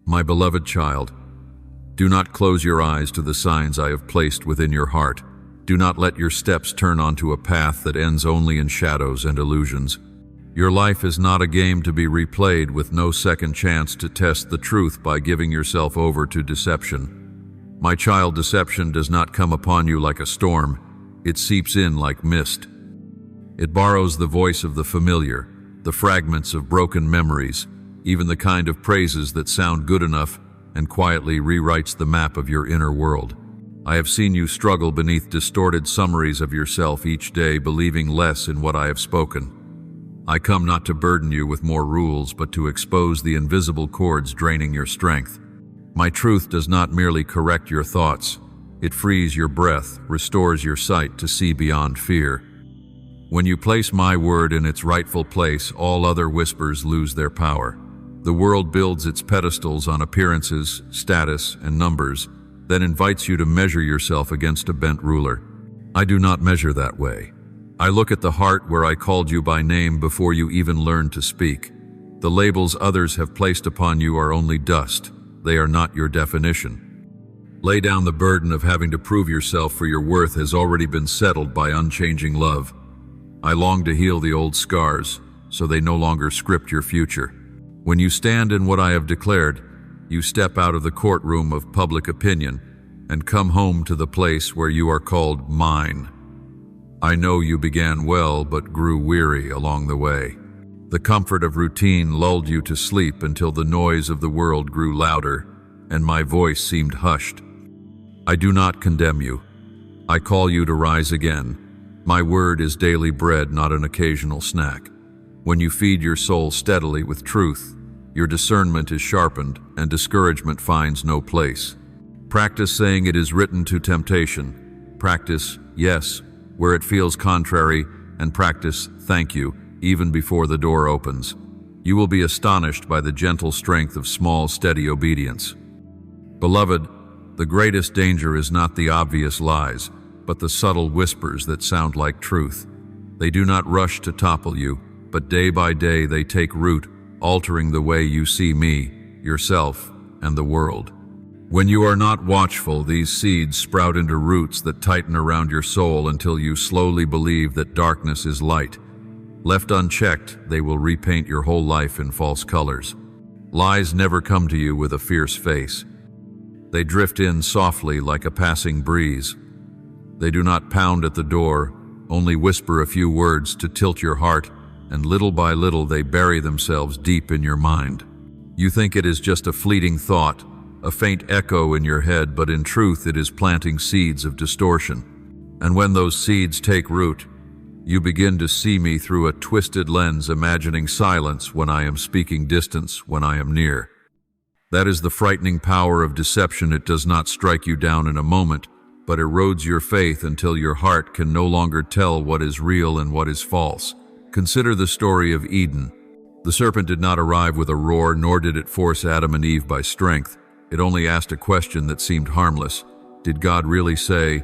My beloved child, do not close your eyes to the signs I have placed within your heart. Do not let your steps turn onto a path that ends only in shadows and illusions. Your life is not a game to be replayed with no second chance to test the truth by giving yourself over to deception. My child, deception does not come upon you like a storm. It seeps in like mist. It borrows the voice of the familiar, the fragments of broken memories, even the kind of praises that sound good enough, and quietly rewrites the map of your inner world. I have seen you struggle beneath distorted summaries of yourself each day, believing less in what I have spoken. I come not to burden you with more rules, but to expose the invisible cords draining your strength. My truth does not merely correct your thoughts. It frees your breath, restores your sight to see beyond fear. When you place my word in its rightful place, all other whispers lose their power. The world builds its pedestals on appearances, status, and numbers, then invites you to measure yourself against a bent ruler. I do not measure that way. I look at the heart where I called you by name before you even learned to speak. The labels others have placed upon you are only dust. They are not your definition. Lay down the burden of having to prove yourself, for your worth has already been settled by unchanging love. I long to heal the old scars, so they no longer script your future. When you stand in what I have declared, you step out of the courtroom of public opinion and come home to the place where you are called mine. I know you began well but grew weary along the way. The comfort of routine lulled you to sleep until the noise of the world grew louder and my voice seemed hushed. I do not condemn you. I call you to rise again. My word is daily bread, not an occasional snack. When you feed your soul steadily with truth, your discernment is sharpened and discouragement finds no place. Practice saying it is written to temptation. Practice yes where it feels contrary, and practice thank you even before the door opens. You will be astonished by the gentle strength of small, steady obedience. Beloved, the greatest danger is not the obvious lies, but the subtle whispers that sound like truth. They do not rush to topple you, but day by day they take root, altering the way you see me, yourself, and the world. When you are not watchful, these seeds sprout into roots that tighten around your soul until you slowly believe that darkness is light. Left unchecked, they will repaint your whole life in false colors. Lies never come to you with a fierce face. They drift in softly like a passing breeze. They do not pound at the door, only whisper a few words to tilt your heart, and little by little they bury themselves deep in your mind. You think it is just a fleeting thought, a faint echo in your head, but in truth it is planting seeds of distortion. And when those seeds take root, you begin to see me through a twisted lens, imagining silence when I am speaking, distance when I am near. That is the frightening power of deception. It does not strike you down in a moment, but erodes your faith until your heart can no longer tell what is real and what is false. Consider the story of Eden. The serpent did not arrive with a roar, nor did it force Adam and Eve by strength. It only asked a question that seemed harmless. Did God really say?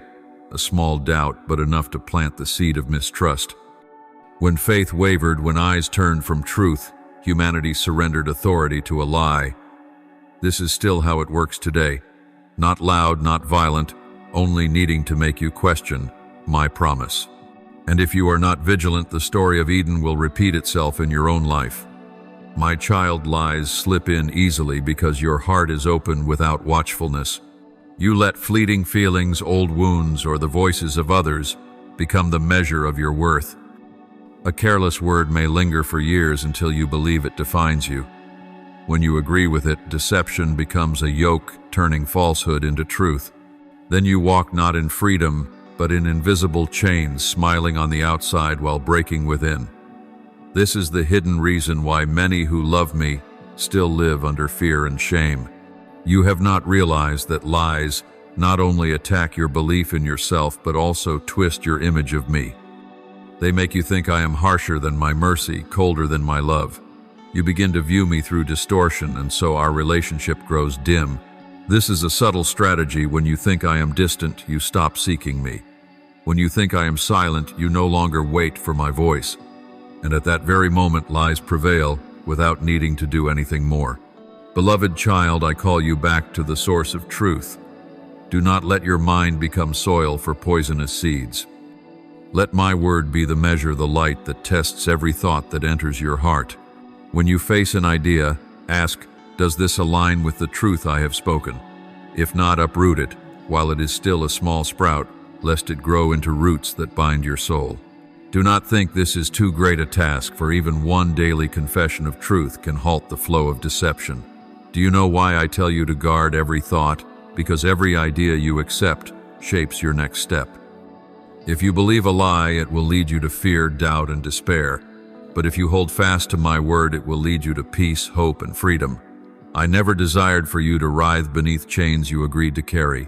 A small doubt, but enough to plant the seed of mistrust. When faith wavered, when eyes turned from truth, humanity surrendered authority to a lie. This is still how it works today. Not loud, not violent, only needing to make you question my promise. And if you are not vigilant, the story of Eden will repeat itself in your own life. My child, lies slip in easily because your heart is open without watchfulness. You let fleeting feelings, old wounds, or the voices of others become the measure of your worth. A careless word may linger for years until you believe it defines you. When you agree with it, deception becomes a yoke, turning falsehood into truth. Then you walk not in freedom, but in invisible chains, smiling on the outside while breaking within. This is the hidden reason why many who love me still live under fear and shame. You have not realized that lies not only attack your belief in yourself, but also twist your image of me. They make you think I am harsher than my mercy, colder than my love. You begin to view me through distortion, and so our relationship grows dim. This is a subtle strategy. When you think I am distant, you stop seeking me. When you think I am silent, you no longer wait for my voice. And at that very moment, lies prevail without needing to do anything more. Beloved child, I call you back to the source of truth. Do not let your mind become soil for poisonous seeds. Let my word be the measure, the light that tests every thought that enters your heart. When you face an idea, ask, does this align with the truth I have spoken? If not, uproot it, while it is still a small sprout, lest it grow into roots that bind your soul. Do not think this is too great a task, for even one daily confession of truth can halt the flow of deception. Do you know why I tell you to guard every thought? Because every idea you accept shapes your next step. If you believe a lie, it will lead you to fear, doubt, and despair. But if you hold fast to my word, it will lead you to peace, hope, and freedom. I never desired for you to writhe beneath chains you agreed to carry.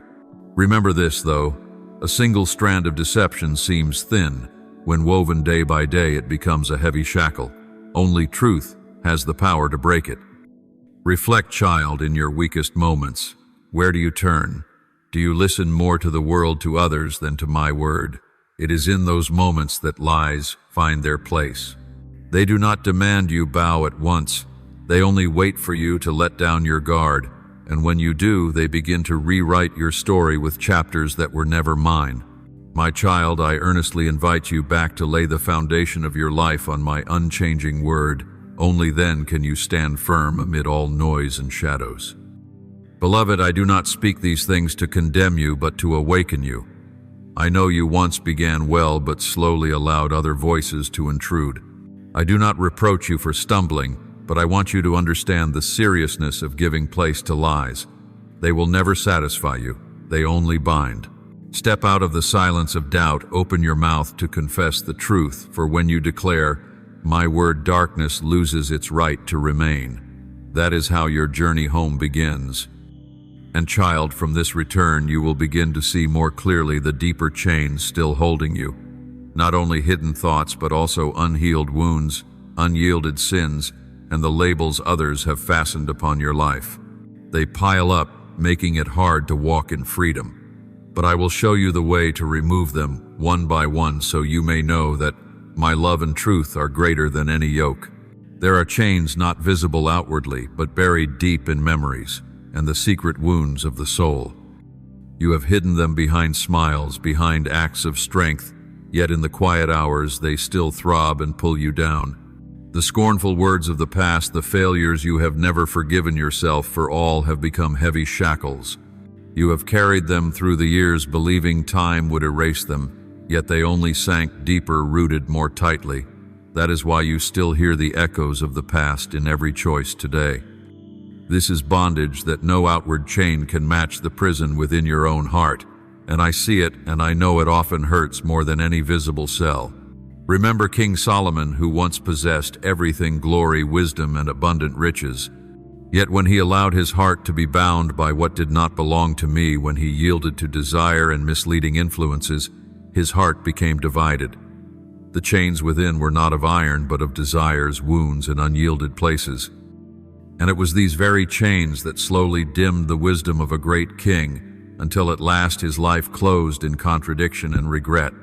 Remember this, though. A single strand of deception seems thin. When woven day by day, it becomes a heavy shackle. Only truth has the power to break it. Reflect, child, in your weakest moments. Where do you turn? Do you listen more to the world, to others, than to my word? It is in those moments that lies find their place. They do not demand you bow at once. They only wait for you to let down your guard, and when you do, they begin to rewrite your story with chapters that were never mine. My child, I earnestly invite you back to lay the foundation of your life on my unchanging word. Only then can you stand firm amid all noise and shadows. Beloved, I do not speak these things to condemn you, but to awaken you. I know you once began well, but slowly allowed other voices to intrude. I do not reproach you for stumbling, but I want you to understand the seriousness of giving place to lies. They will never satisfy you. They only bind. Step out of the silence of doubt, open your mouth to confess the truth, for when you declare, my word, darkness loses its right to remain. That is how your journey home begins. And child, from this return you will begin to see more clearly the deeper chains still holding you. Not only hidden thoughts, but also unhealed wounds, unyielded sins, and the labels others have fastened upon your life. They pile up, making it hard to walk in freedom. But I will show you the way to remove them one by one, so you may know that my love and truth are greater than any yoke. There are chains not visible outwardly, but buried deep in memories and the secret wounds of the soul. You have hidden them behind smiles, behind acts of strength, yet in the quiet hours they still throb and pull you down. The scornful words of the past, the failures you have never forgiven yourself for, all have become heavy shackles. You have carried them through the years, believing time would erase them, yet they only sank deeper, rooted more tightly. That is why you still hear the echoes of the past in every choice today. This is bondage that no outward chain can match, the prison within your own heart. And I see it, and I know it often hurts more than any visible cell. Remember King Solomon, who once possessed everything: glory, wisdom, and abundant riches. Yet when he allowed his heart to be bound by what did not belong to me, when he yielded to desire and misleading influences, his heart became divided. The chains within were not of iron, but of desires, wounds, and unyielded places. And it was these very chains that slowly dimmed the wisdom of a great king, until at last his life closed in contradiction and regret.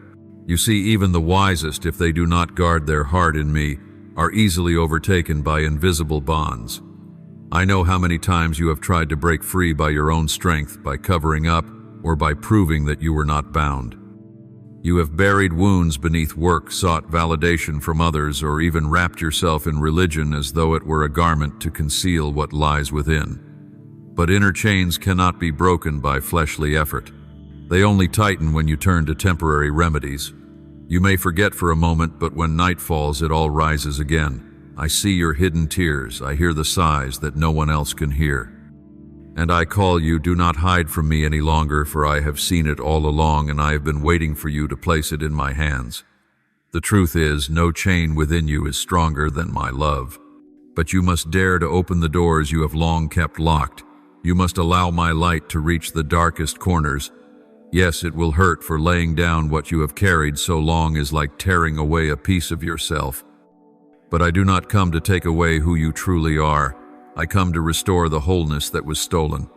You see, even the wisest, if they do not guard their heart in me, are easily overtaken by invisible bonds. I know how many times you have tried to break free by your own strength, by covering up, or by proving that you were not bound. You have buried wounds beneath work, sought validation from others, or even wrapped yourself in religion as though it were a garment to conceal what lies within. But inner chains cannot be broken by fleshly effort. They only tighten when you turn to temporary remedies. You may forget for a moment, but when night falls, it all rises again. I see your hidden tears. I hear the sighs that no one else can hear. And I call you, do not hide from me any longer, for I have seen it all along, and I have been waiting for you to place it in my hands. The truth is, no chain within you is stronger than my love. But you must dare to open the doors you have long kept locked. You must allow my light to reach the darkest corners. Yes, it will hurt, for laying down what you have carried so long is like tearing away a piece of yourself. But I do not come to take away who you truly are. I come to restore the wholeness that was stolen.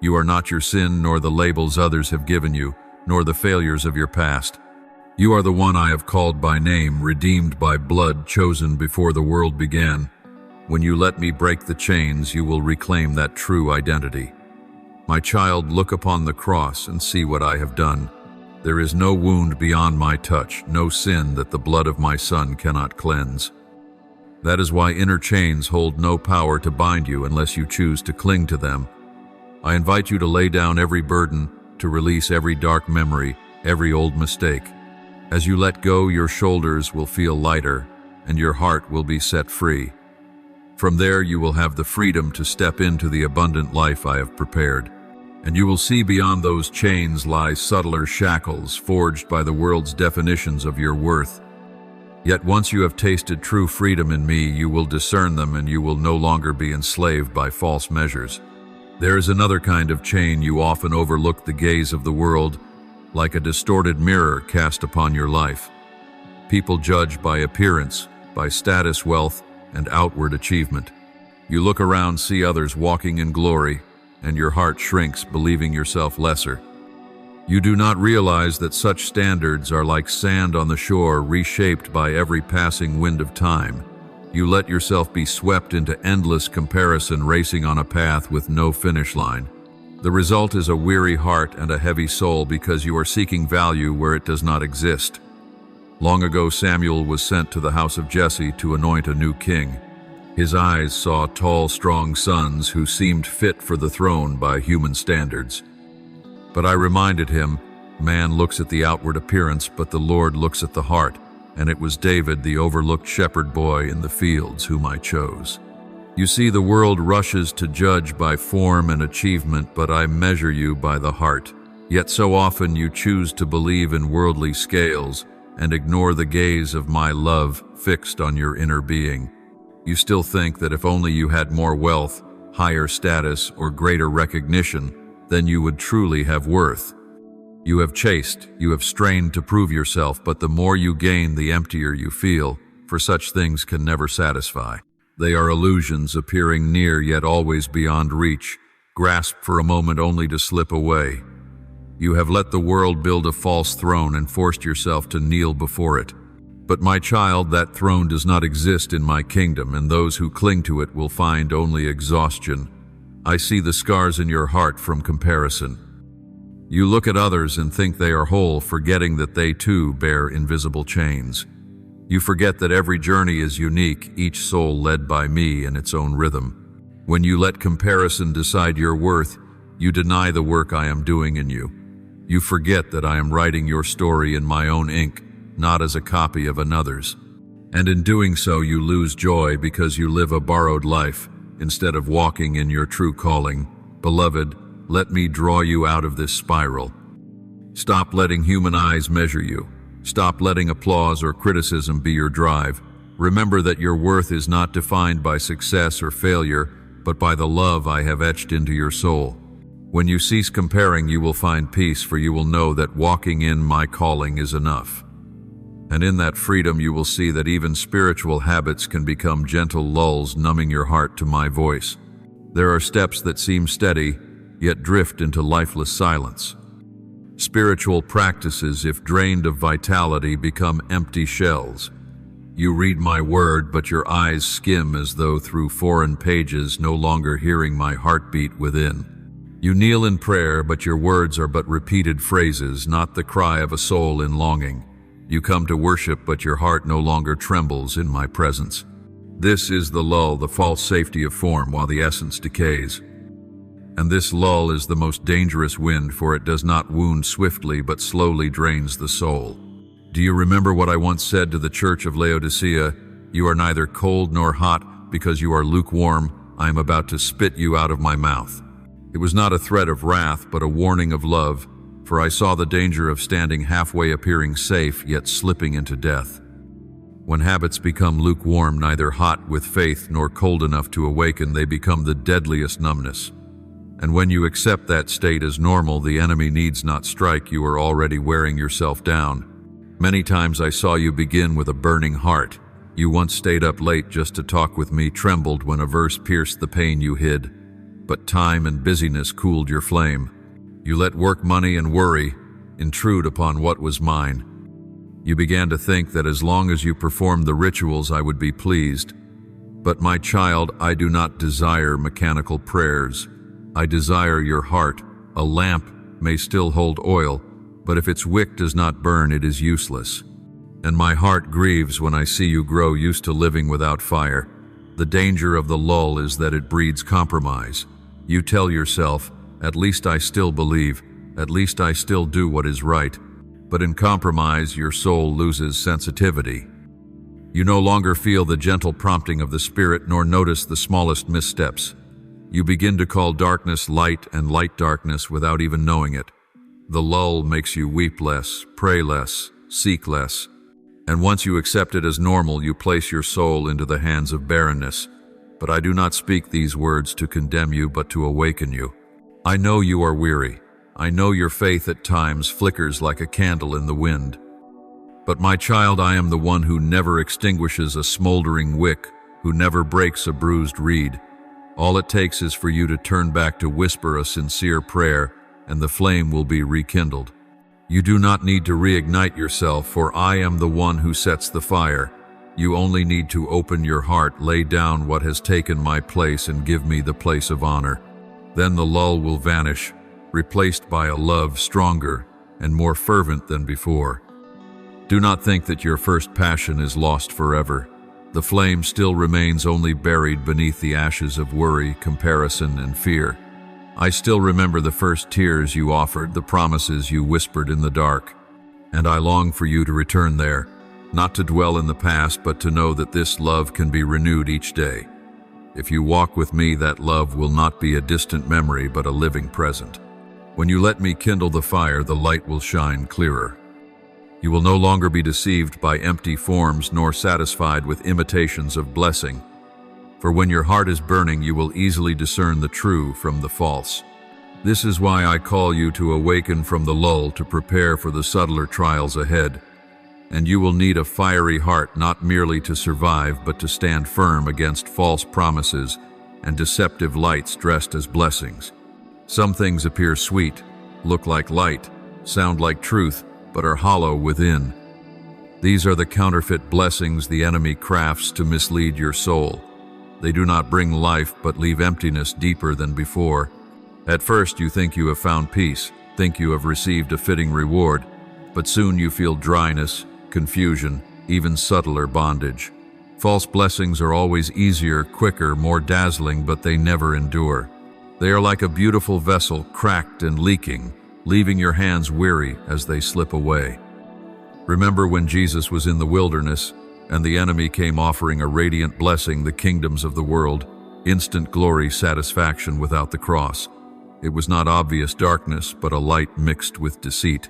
You are not your sin, nor the labels others have given you, nor the failures of your past. You are the one I have called by name, redeemed by blood, chosen before the world began. When you let me break the chains, you will reclaim that true identity. My child, look upon the cross and see what I have done. There is no wound beyond my touch, no sin that the blood of my Son cannot cleanse. That is why inner chains hold no power to bind you unless you choose to cling to them. I invite you to lay down every burden, to release every dark memory, every old mistake. As you let go, your shoulders will feel lighter, and your heart will be set free. From there, you will have the freedom to step into the abundant life I have prepared. And you will see beyond those chains lie subtler shackles forged by the world's definitions of your worth. Yet once you have tasted true freedom in me, you will discern them and you will no longer be enslaved by false measures. There is another kind of chain you often overlook: the gaze of the world, like a distorted mirror cast upon your life. People judge by appearance, by status, wealth, and outward achievement. You look around, see others walking in glory, and your heart shrinks, believing yourself lesser. You do not realize that such standards are like sand on the shore, reshaped by every passing wind of time. You let yourself be swept into endless comparison, racing on a path with no finish line. The result is a weary heart and a heavy soul, because you are seeking value where it does not exist. Long ago, Samuel was sent to the house of Jesse to anoint a new king. His eyes saw tall, strong sons who seemed fit for the throne by human standards. But I reminded him, man looks at the outward appearance, but the Lord looks at the heart, and it was David, the overlooked shepherd boy in the fields, whom I chose. You see, the world rushes to judge by form and achievement, but I measure you by the heart. Yet so often you choose to believe in worldly scales and ignore the gaze of my love fixed on your inner being. You still think that if only you had more wealth, higher status, or greater recognition, then you would truly have worth. You have chased, you have strained to prove yourself, but the more you gain, the emptier you feel, for such things can never satisfy. They are illusions, appearing near yet always beyond reach, grasped for a moment only to slip away. You have let the world build a false throne and forced yourself to kneel before it. But my child, that throne does not exist in my kingdom, and those who cling to it will find only exhaustion. I see the scars in your heart from comparison. You look at others and think they are whole, forgetting that they too bear invisible chains. You forget that every journey is unique, each soul led by me in its own rhythm. When you let comparison decide your worth, you deny the work I am doing in you. You forget that I am writing your story in my own ink, not as a copy of another's. And in doing so, you lose joy because you live a borrowed life instead of walking in your true calling. Beloved, let me draw you out of this spiral. Stop letting human eyes measure you. Stop letting applause or criticism be your drive. Remember that your worth is not defined by success or failure, but by the love I have etched into your soul. When you cease comparing, you will find peace, for you will know that walking in my calling is enough. And in that freedom, you will see that even spiritual habits can become gentle lulls, numbing your heart to my voice. There are steps that seem steady, yet drift into lifeless silence. Spiritual practices, if drained of vitality, become empty shells. You read my word, but your eyes skim as though through foreign pages, no longer hearing my heartbeat within. You kneel in prayer, but your words are but repeated phrases, not the cry of a soul in longing. You come to worship, but your heart no longer trembles in my presence. This is the lull, the false safety of form, while the essence decays. And this lull is the most dangerous wind, for it does not wound swiftly, but slowly drains the soul. Do you remember what I once said to the church of Laodicea? You are neither cold nor hot, because you are lukewarm. I am about to spit you out of my mouth. It was not a threat of wrath, but a warning of love, for I saw the danger of standing halfway, appearing safe, yet slipping into death. When habits become lukewarm, neither hot with faith nor cold enough to awaken, they become the deadliest numbness. And when you accept that state as normal, the enemy needs not strike, you are already wearing yourself down. Many times I saw you begin with a burning heart. You once stayed up late just to talk with me, trembled when a verse pierced the pain you hid. But time and busyness cooled your flame. You let work, money, and worry intrude upon what was mine. You began to think that as long as you performed the rituals, I would be pleased. But my child, I do not desire mechanical prayers. I desire your heart. A lamp may still hold oil, but if its wick does not burn, it is useless. And my heart grieves when I see you grow used to living without fire. The danger of the lull is that it breeds compromise. You tell yourself, at least I still believe, at least I still do what is right. But in compromise, your soul loses sensitivity. You no longer feel the gentle prompting of the Spirit, nor notice the smallest missteps. You begin to call darkness light and light darkness without even knowing it. The lull makes you weep less, pray less, seek less. And once you accept it as normal, you place your soul into the hands of barrenness. But I do not speak these words to condemn you, but to awaken you. I know you are weary. I know your faith at times flickers like a candle in the wind. But my child, I am the one who never extinguishes a smoldering wick, who never breaks a bruised reed. All it takes is for you to turn back to whisper a sincere prayer, and the flame will be rekindled. You do not need to reignite yourself, for I am the one who sets the fire. You only need to open your heart, lay down what has taken my place, and give me the place of honor. Then the lull will vanish, replaced by a love stronger and more fervent than before. Do not think that your first passion is lost forever. The flame still remains, only buried beneath the ashes of worry, comparison, and fear. I still remember the first tears you offered, the promises you whispered in the dark. And I long for you to return there, not to dwell in the past, but to know that this love can be renewed each day. If you walk with me, that love will not be a distant memory, but a living present. When you let me kindle the fire, the light will shine clearer. You will no longer be deceived by empty forms, nor satisfied with imitations of blessing. For when your heart is burning, you will easily discern the true from the false. This is why I call you to awaken from the lull, to prepare for the subtler trials ahead. And you will need a fiery heart, not merely to survive, but to stand firm against false promises and deceptive lights dressed as blessings. Some things appear sweet, look like light, sound like truth, but are hollow within. These are the counterfeit blessings the enemy crafts to mislead your soul. They do not bring life, but leave emptiness deeper than before. At first you think you have found peace, think you have received a fitting reward, but soon you feel dryness, confusion, even subtler bondage. False blessings are always easier, quicker, more dazzling, but they never endure. They are like a beautiful vessel, cracked and leaking, leaving your hands weary as they slip away. Remember when Jesus was in the wilderness, and the enemy came offering a radiant blessing, the kingdoms of the world, instant glory, satisfaction without the cross. It was not obvious darkness, but a light mixed with deceit.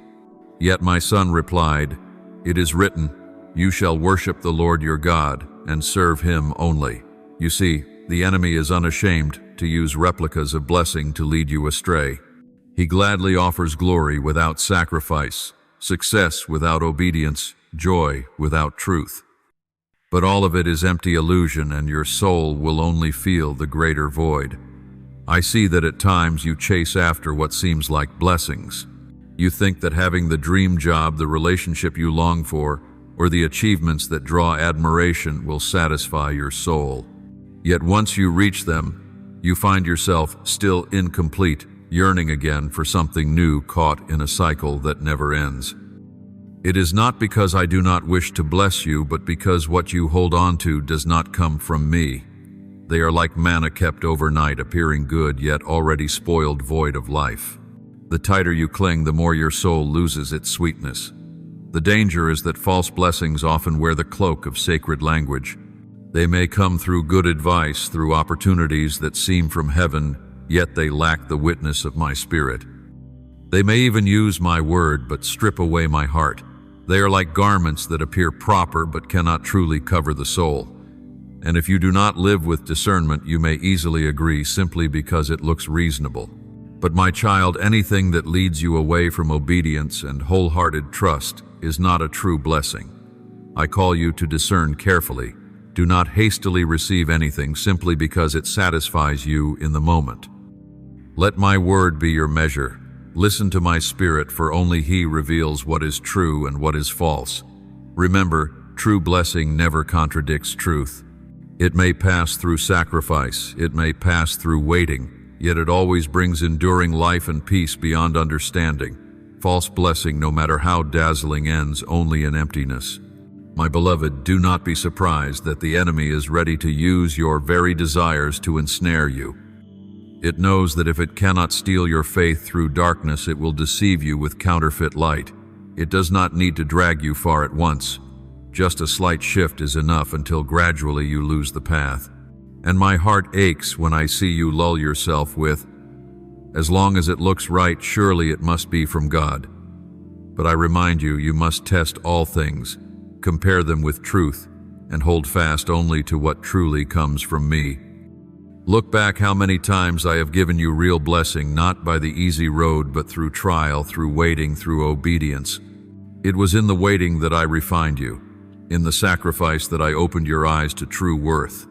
Yet my son replied, "It is written, you shall worship the Lord your God, and serve him only." You see, the enemy is unashamed to use replicas of blessing to lead you astray. He gladly offers glory without sacrifice, success without obedience, joy without truth. But all of it is empty illusion, and your soul will only feel the greater void. I see that at times you chase after what seems like blessings. You think that having the dream job, the relationship you long for, or the achievements that draw admiration will satisfy your soul. Yet once you reach them, you find yourself still incomplete, yearning again for something new, caught in a cycle that never ends. It is not because I do not wish to bless you, but because what you hold on to does not come from me. They are like manna kept overnight, appearing good, yet already spoiled, void of life. The tighter you cling, the more your soul loses its sweetness. The danger is that false blessings often wear the cloak of sacred language. They may come through good advice, through opportunities that seem from heaven, yet they lack the witness of my spirit. They may even use my word, but strip away my heart. They are like garments that appear proper, but cannot truly cover the soul. And if you do not live with discernment, you may easily agree simply because it looks reasonable. But my child, anything that leads you away from obedience and wholehearted trust is not a true blessing. I call you to discern carefully. Do not hastily receive anything simply because it satisfies you in the moment. Let my word be your measure. Listen to my spirit, for only he reveals what is true and what is false. Remember, true blessing never contradicts truth. It may pass through sacrifice, it may pass through waiting, yet it always brings enduring life and peace beyond understanding. False blessing, no matter how dazzling, ends only in emptiness. My beloved, do not be surprised that the enemy is ready to use your very desires to ensnare you. It knows that if it cannot steal your faith through darkness, it will deceive you with counterfeit light. It does not need to drag you far at once. Just a slight shift is enough until gradually you lose the path. And my heart aches when I see you lull yourself with, "As long as it looks right, surely it must be from God." But I remind you, you must test all things, compare them with truth, and hold fast only to what truly comes from me. Look back how many times I have given you real blessing, not by the easy road, but through trial, through waiting, through obedience. It was in the waiting that I refined you, in the sacrifice that I opened your eyes to true worth.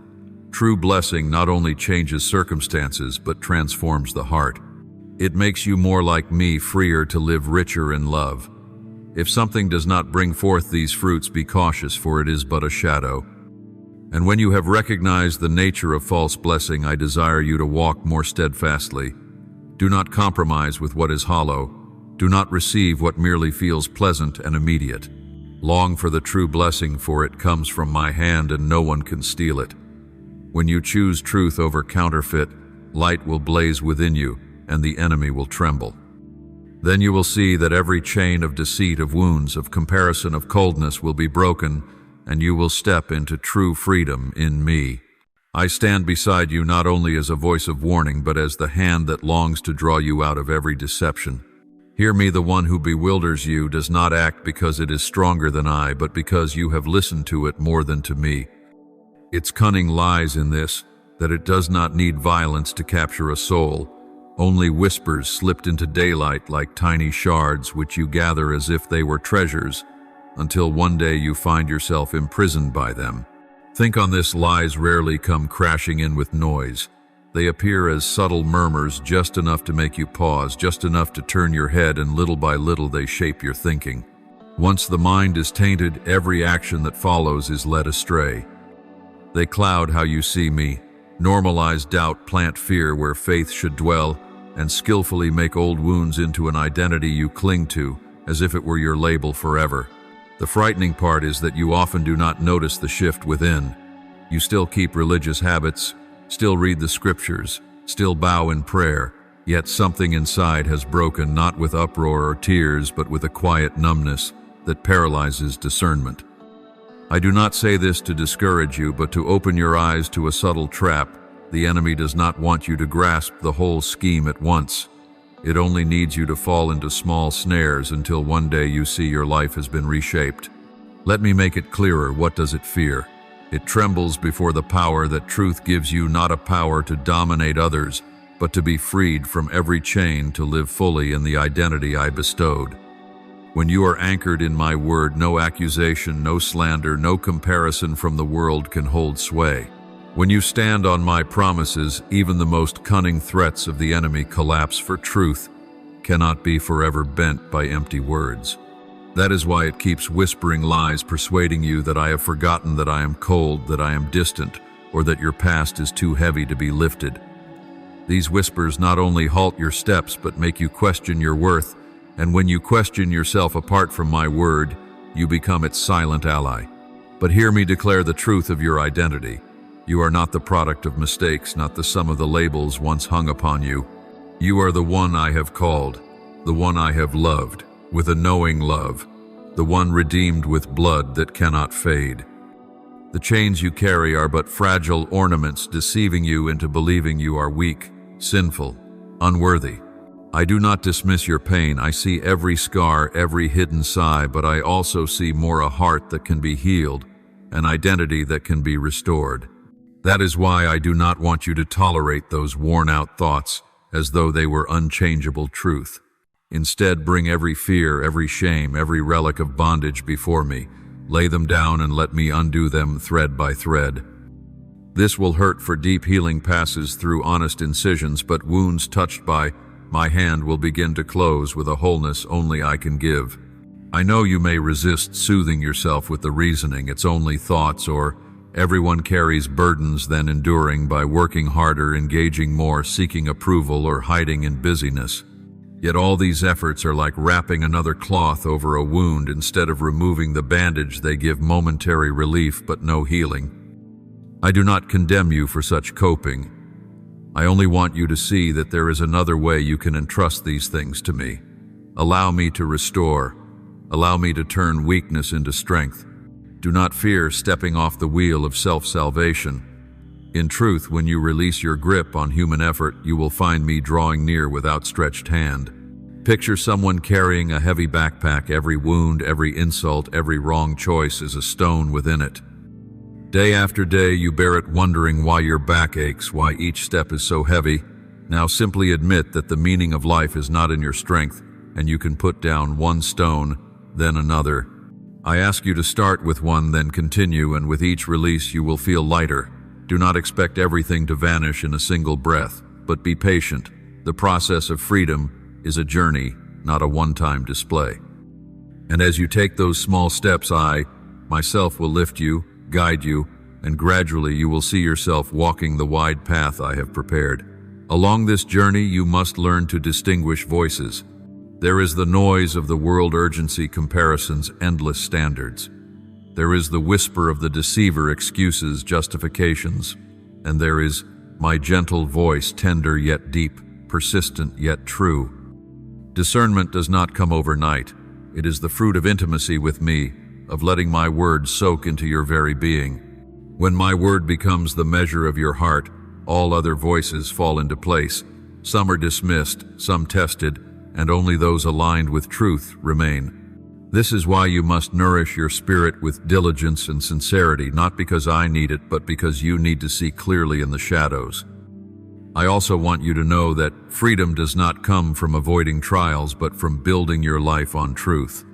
True blessing not only changes circumstances, but transforms the heart. It makes you more like me, freer to live richer in love. If something does not bring forth these fruits, be cautious, for it is but a shadow. And when you have recognized the nature of false blessing, I desire you to walk more steadfastly. Do not compromise with what is hollow. Do not receive what merely feels pleasant and immediate. Long for the true blessing, for it comes from my hand and no one can steal it. When you choose truth over counterfeit, light will blaze within you and the enemy will tremble. Then you will see that every chain of deceit, of wounds, of comparison, of coldness will be broken, and you will step into true freedom in me. I stand beside you not only as a voice of warning, but as the hand that longs to draw you out of every deception. Hear me, the one who bewilders you does not act because it is stronger than I, but because you have listened to it more than to me. Its cunning lies in this, that it does not need violence to capture a soul, only whispers slipped into daylight like tiny shards which you gather as if they were treasures, until one day you find yourself imprisoned by them. Think on this: lies rarely come crashing in with noise. They appear as subtle murmurs, just enough to make you pause, just enough to turn your head, and little by little they shape your thinking. Once the mind is tainted, every action that follows is led astray. They cloud how you see me, normalize doubt, plant fear where faith should dwell, and skillfully make old wounds into an identity you cling to, as if it were your label forever. The frightening part is that you often do not notice the shift within. You still keep religious habits, still read the scriptures, still bow in prayer, yet something inside has broken, not with uproar or tears, but with a quiet numbness that paralyzes discernment. I do not say this to discourage you, but to open your eyes to a subtle trap. The enemy does not want you to grasp the whole scheme at once. It only needs you to fall into small snares until one day you see your life has been reshaped. Let me make it clearer. What does it fear? It trembles before the power that truth gives you, not a power to dominate others, but to be freed from every chain, to live fully in the identity I bestowed. When you are anchored in my word, no accusation, no slander, no comparison from the world can hold sway. When you stand on my promises, even the most cunning threats of the enemy collapse, for truth cannot be forever bent by empty words. That is why it keeps whispering lies, persuading you that I have forgotten, that I am cold, that I am distant, or that your past is too heavy to be lifted. These whispers not only halt your steps, but make you question your worth, and when you question yourself apart from my word, you become its silent ally. But hear me declare the truth of your identity. You are not the product of mistakes, not the sum of the labels once hung upon you. You are the one I have called, the one I have loved, with a knowing love, the one redeemed with blood that cannot fade. The chains you carry are but fragile ornaments, deceiving you into believing you are weak, sinful, unworthy. I do not dismiss your pain. I see every scar, every hidden sigh, but I also see more: a heart that can be healed, an identity that can be restored. That is why I do not want you to tolerate those worn-out thoughts as though they were unchangeable truth. Instead, bring every fear, every shame, every relic of bondage before me. Lay them down and let me undo them thread by thread. This will hurt, for deep healing passes through honest incisions, but wounds touched by my hand will begin to close with a wholeness only I can give. I know you may resist soothing yourself with the reasoning, it's only thoughts, or Everyone carries burdens then enduring by working harder, engaging more, seeking approval, or hiding in busyness. Yet all these efforts are like wrapping another cloth over a wound. Instead of removing the bandage, they give momentary relief but no healing. I do not condemn you for such coping. I only want you to see that there is another way you can entrust these things to me. Allow me to restore. Allow me to turn weakness into strength. Do not fear stepping off the wheel of self-salvation. In truth, when you release your grip on human effort, you will find me drawing near with outstretched hand. Picture someone carrying a heavy backpack. Every wound, every insult, every wrong choice is a stone within it. Day after day, you bear it, wondering why your back aches, why each step is so heavy. Now simply admit that the meaning of life is not in your strength, and you can put down one stone, then another. I ask you to start with one, then continue, and with each release you will feel lighter. Do not expect everything to vanish in a single breath, but be patient. The process of freedom is a journey, not a one-time display. And as you take those small steps, I, myself, will lift you, guide you, and gradually you will see yourself walking the wide path I have prepared. Along this journey, you must learn to distinguish voices. There is the noise of the world, urgency, comparisons, endless standards. There is the whisper of the deceiver, excuses, justifications. And there is my gentle voice, tender yet deep, persistent yet true. Discernment does not come overnight. It is the fruit of intimacy with me, of letting my word soak into your very being. When my word becomes the measure of your heart, all other voices fall into place. Some are dismissed, some tested, and only those aligned with truth remain. This is why you must nourish your spirit with diligence and sincerity, not because I need it, but because you need to see clearly in the shadows. I also want you to know that freedom does not come from avoiding trials, but from building your life on truth.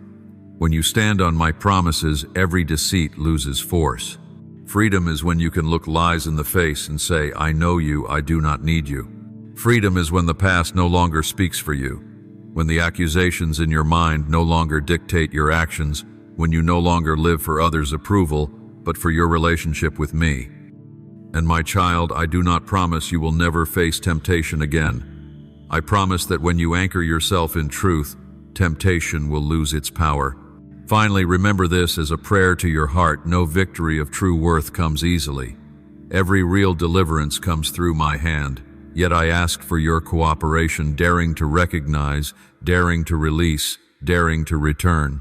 When you stand on my promises, every deceit loses force. Freedom is when you can look lies in the face and say, I know you, I do not need you. Freedom is when the past no longer speaks for you, when the accusations in your mind no longer dictate your actions, when you no longer live for others' approval, but for your relationship with me. And my child, I do not promise you will never face temptation again. I promise that when you anchor yourself in truth, temptation will lose its power. Finally, remember this as a prayer to your heart: no victory of true worth comes easily. Every real deliverance comes through my hand. Yet I ask for your cooperation, daring to recognize, daring to release, daring to return.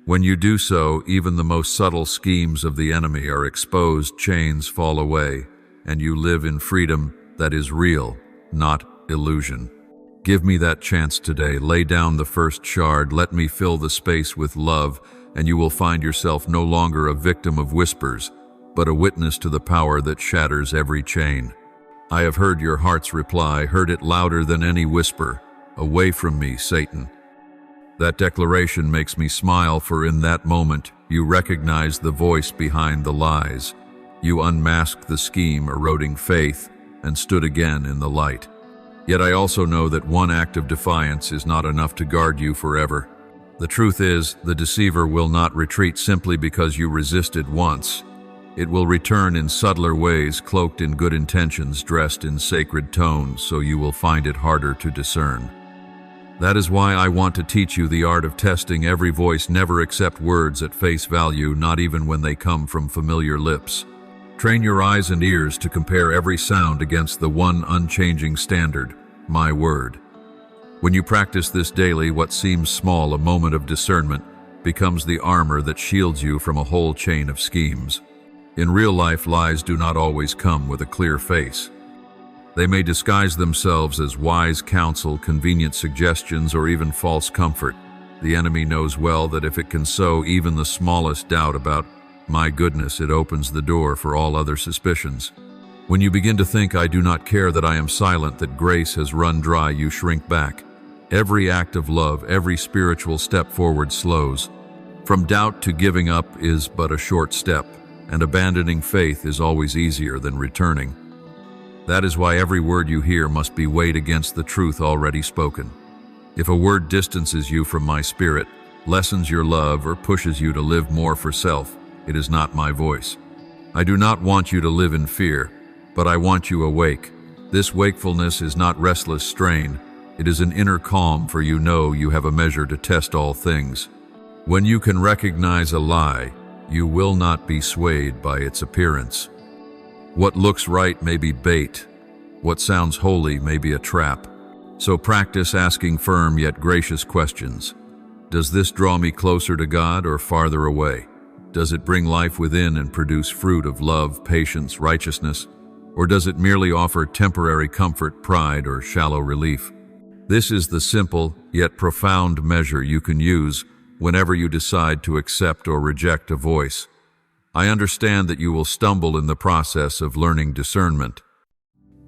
When you do so, even the most subtle schemes of the enemy are exposed, chains fall away, and you live in freedom that is real, not illusion. Give me that chance today. Lay down the first shard. Let me fill the space with love, and you will find yourself no longer a victim of whispers, but a witness to the power that shatters every chain. I have heard your heart's reply, heard it louder than any whisper. Away from me, Satan. That declaration makes me smile, for in that moment, you recognize the voice behind the lies. You unmasked the scheme, eroding faith, and stood again in the light. Yet I also know that one act of defiance is not enough to guard you forever. The truth is, the deceiver will not retreat simply because you resisted once. It will return in subtler ways, cloaked in good intentions, dressed in sacred tones, so you will find it harder to discern. That is why I want to teach you the art of testing every voice. Never accept words at face value, not even when they come from familiar lips. Train your eyes and ears to compare every sound against the one unchanging standard, my word. When you practice this daily, what seems small, a moment of discernment, becomes the armor that shields you from a whole chain of schemes. In real life, lies do not always come with a clear face. They may disguise themselves as wise counsel, convenient suggestions, or even false comfort. The enemy knows well that if it can sow even the smallest doubt about my goodness, it opens the door for all other suspicions. When you begin to think, I do not care, that I am silent, that grace has run dry, you shrink back. Every act of love, every spiritual step forward slows. From doubt to giving up is but a short step, and abandoning faith is always easier than returning. That is why every word you hear must be weighed against the truth already spoken. If a word distances you from my spirit, lessens your love, or pushes you to live more for self, it is not my voice. I do not want you to live in fear, but I want you awake. This wakefulness is not restless strain. It is an inner calm, for you know you have a measure to test all things. When you can recognize a lie, you will not be swayed by its appearance. What looks right may be bait. What sounds holy may be a trap. So practice asking firm yet gracious questions. Does this draw me closer to God or farther away? Does it bring life within and produce fruit of love, patience, righteousness? Or does it merely offer temporary comfort, pride, or shallow relief? This is the simple yet profound measure you can use whenever you decide to accept or reject a voice. I understand that you will stumble in the process of learning discernment.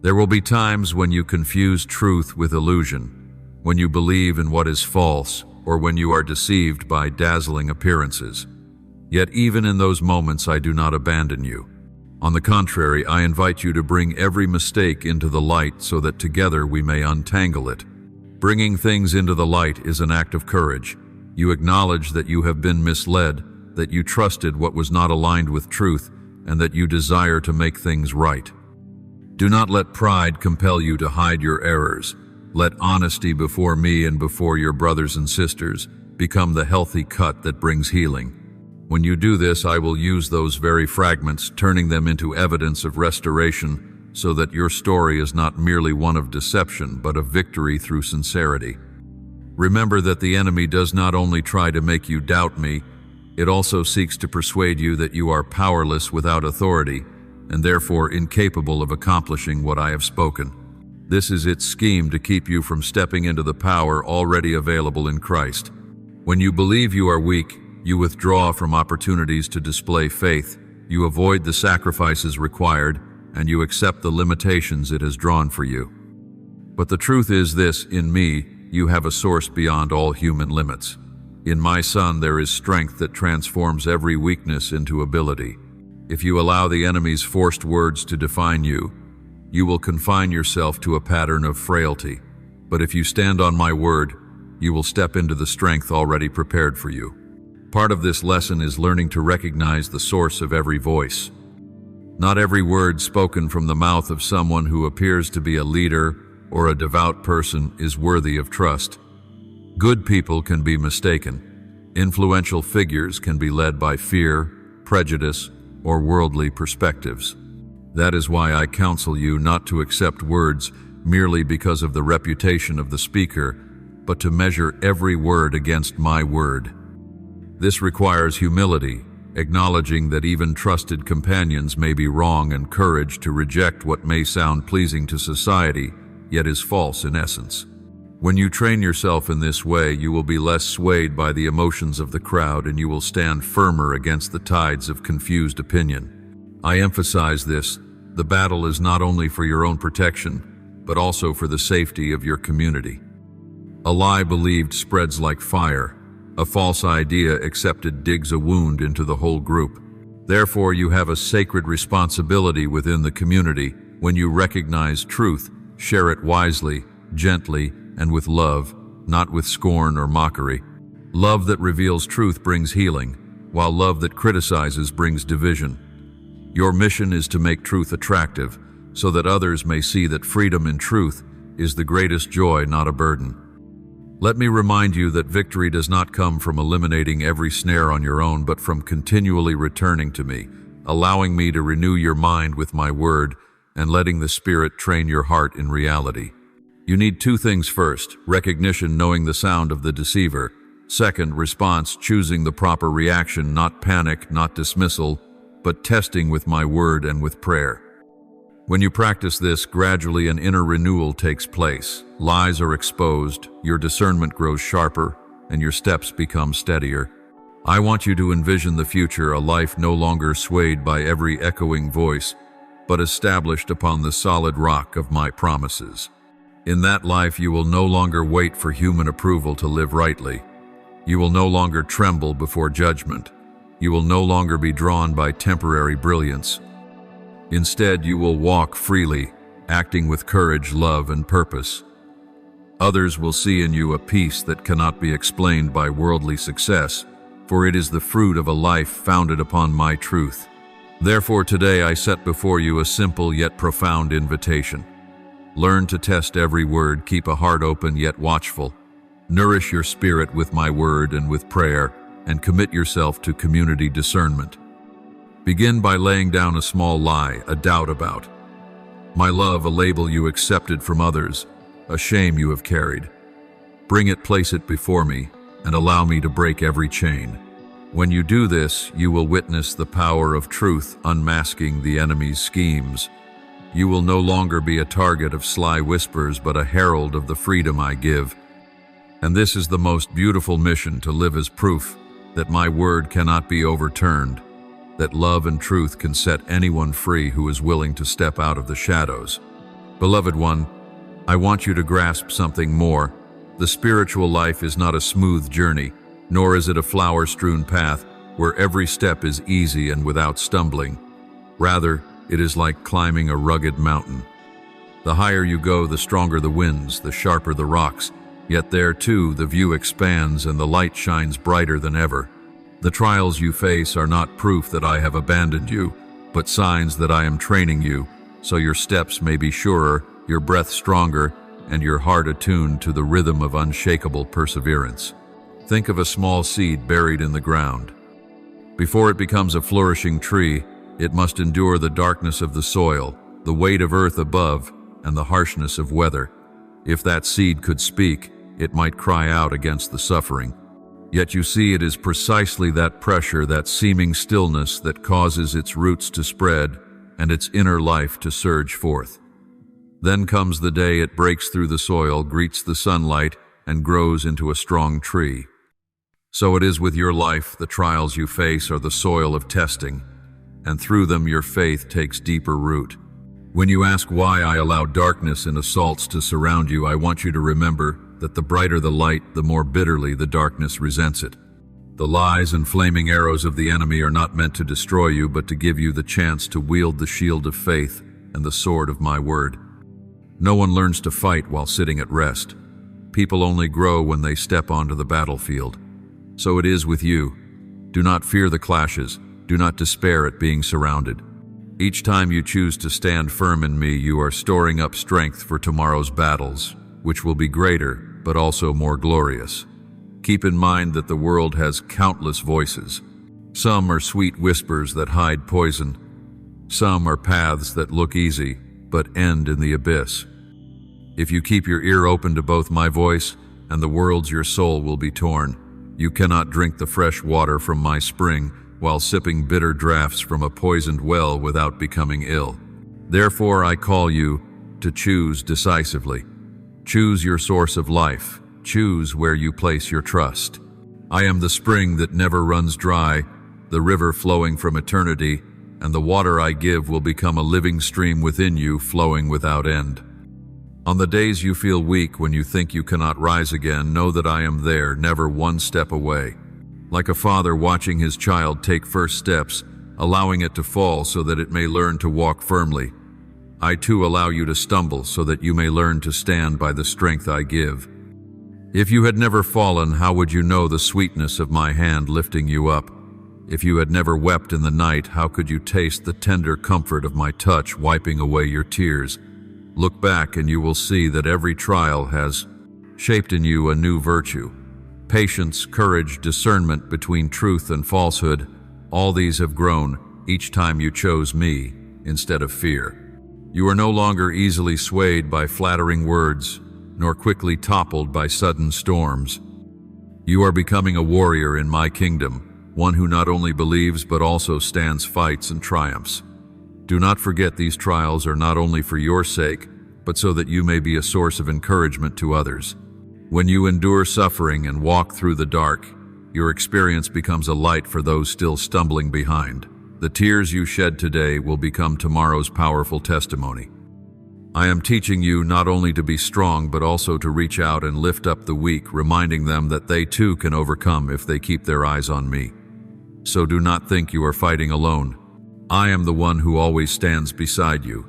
There will be times when you confuse truth with illusion, when you believe in what is false, or when you are deceived by dazzling appearances. Yet even in those moments I do not abandon you. On the contrary, I invite you to bring every mistake into the light so that together we may untangle it. Bringing things into the light is an act of courage. You acknowledge that you have been misled, that you trusted what was not aligned with truth, and that you desire to make things right. Do not let pride compel you to hide your errors. Let honesty before me and before your brothers and sisters become the healthy cut that brings healing. When you do this, I will use those very fragments, turning them into evidence of restoration, so that your story is not merely one of deception, but of victory through sincerity. Remember that the enemy does not only try to make you doubt me, it also seeks to persuade you that you are powerless without authority, and therefore incapable of accomplishing what I have spoken. This is its scheme to keep you from stepping into the power already available in Christ. When you believe you are weak, you withdraw from opportunities to display faith, you avoid the sacrifices required, and you accept the limitations it has drawn for you. But the truth is this: in me, you have a source beyond all human limits. In my Son there is strength that transforms every weakness into ability. If you allow the enemy's forced words to define you, you will confine yourself to a pattern of frailty. But if you stand on my word, you will step into the strength already prepared for you. Part of this lesson is learning to recognize the source of every voice. Not every word spoken from the mouth of someone who appears to be a leader or a devout person is worthy of trust. Good people can be mistaken. Influential figures can be led by fear, prejudice, or worldly perspectives. That is why I counsel you not to accept words merely because of the reputation of the speaker, but to measure every word against my word. This requires humility, acknowledging that even trusted companions may be wrong, and courage to reject what may sound pleasing to society, yet is false in essence. When you train yourself in this way, you will be less swayed by the emotions of the crowd, and you will stand firmer against the tides of confused opinion. I emphasize this: the battle is not only for your own protection, but also for the safety of your community. A lie believed spreads like fire. A false idea accepted digs a wound into the whole group. Therefore, you have a sacred responsibility within the community. When you recognize truth, share it wisely, gently, and with love, not with scorn or mockery. Love that reveals truth brings healing, while love that criticizes brings division. Your mission is to make truth attractive, so that others may see that freedom in truth is the greatest joy, not a burden. Let me remind you that victory does not come from eliminating every snare on your own, but from continually returning to me, allowing me to renew your mind with my word, and letting the Spirit train your heart in reality. You need two things: first, recognition, knowing the sound of the deceiver; second, response, choosing the proper reaction, not panic, not dismissal, but testing with my word and with prayer. When you practice this, gradually an inner renewal takes place. Lies are exposed, your discernment grows sharper, and your steps become steadier. I want you to envision the future, a life no longer swayed by every echoing voice, but established upon the solid rock of my promises. In that life, you will no longer wait for human approval to live rightly. You will no longer tremble before judgment. You will no longer be drawn by temporary brilliance. Instead, you will walk freely, acting with courage, love, and purpose. Others will see in you a peace that cannot be explained by worldly success, for it is the fruit of a life founded upon my truth. Therefore today I set before you a simple yet profound invitation. Learn to test every word, keep a heart open yet watchful. Nourish your spirit with my word and with prayer, and commit yourself to community discernment. Begin by laying down a small lie, a doubt about my love, a label you accepted from others, a shame you have carried. Bring it, place it before me, and allow me to break every chain. When you do this, you will witness the power of truth unmasking the enemy's schemes. You will no longer be a target of sly whispers, but a herald of the freedom I give. And this is the most beautiful mission, to live as proof that my word cannot be overturned, that love and truth can set anyone free who is willing to step out of the shadows. Beloved one, I want you to grasp something more. The spiritual life is not a smooth journey, nor is it a flower-strewn path where every step is easy and without stumbling. Rather, it is like climbing a rugged mountain. The higher you go, the stronger the winds, the sharper the rocks, yet there too the view expands and the light shines brighter than ever. The trials you face are not proof that I have abandoned you, but signs that I am training you, so your steps may be surer, your breath stronger, and your heart attuned to the rhythm of unshakable perseverance. Think of a small seed buried in the ground. Before it becomes a flourishing tree, it must endure the darkness of the soil, the weight of earth above, and the harshness of weather. If that seed could speak, it might cry out against the suffering. Yet you see, it is precisely that pressure, that seeming stillness, that causes its roots to spread and its inner life to surge forth. Then comes the day it breaks through the soil, greets the sunlight, and grows into a strong tree. So it is with your life. The trials you face are the soil of testing, and through them your faith takes deeper root. When you ask why I allow darkness and assaults to surround you, I want you to remember that the brighter the light, the more bitterly the darkness resents it. The lies and flaming arrows of the enemy are not meant to destroy you, but to give you the chance to wield the shield of faith and the sword of my word. No one learns to fight while sitting at rest. People only grow when they step onto the battlefield. So it is with you. Do not fear the clashes. Do not despair at being surrounded. Each time you choose to stand firm in me, you are storing up strength for tomorrow's battles, which will be greater, but also more glorious. Keep in mind that the world has countless voices. Some are sweet whispers that hide poison. Some are paths that look easy, but end in the abyss. If you keep your ear open to both my voice and the world's, your soul will be torn. You cannot drink the fresh water from my spring while sipping bitter draughts from a poisoned well without becoming ill. Therefore I call you to choose decisively. Choose your source of life. Choose where you place your trust. I am the spring that never runs dry, the river flowing from eternity, and the water I give will become a living stream within you, flowing without end. On the days you feel weak, when you think you cannot rise again, know that I am there, never one step away. Like a father watching his child take first steps, allowing it to fall so that it may learn to walk firmly, I too allow you to stumble so that you may learn to stand by the strength I give. If you had never fallen, how would you know the sweetness of my hand lifting you up? If you had never wept in the night, how could you taste the tender comfort of my touch wiping away your tears? Look back and you will see that every trial has shaped in you a new virtue. Patience, courage, discernment between truth and falsehood, all these have grown each time you chose me instead of fear. You are no longer easily swayed by flattering words, nor quickly toppled by sudden storms. You are becoming a warrior in my kingdom, one who not only believes but also stands fights and triumphs. Do not forget these trials are not only for your sake, but so that you may be a source of encouragement to others. When you endure suffering and walk through the dark, your experience becomes a light for those still stumbling behind. The tears you shed today will become tomorrow's powerful testimony. I am teaching you not only to be strong, but also to reach out and lift up the weak, reminding them that they too can overcome if they keep their eyes on me. So do not think you are fighting alone. I am the one who always stands beside you.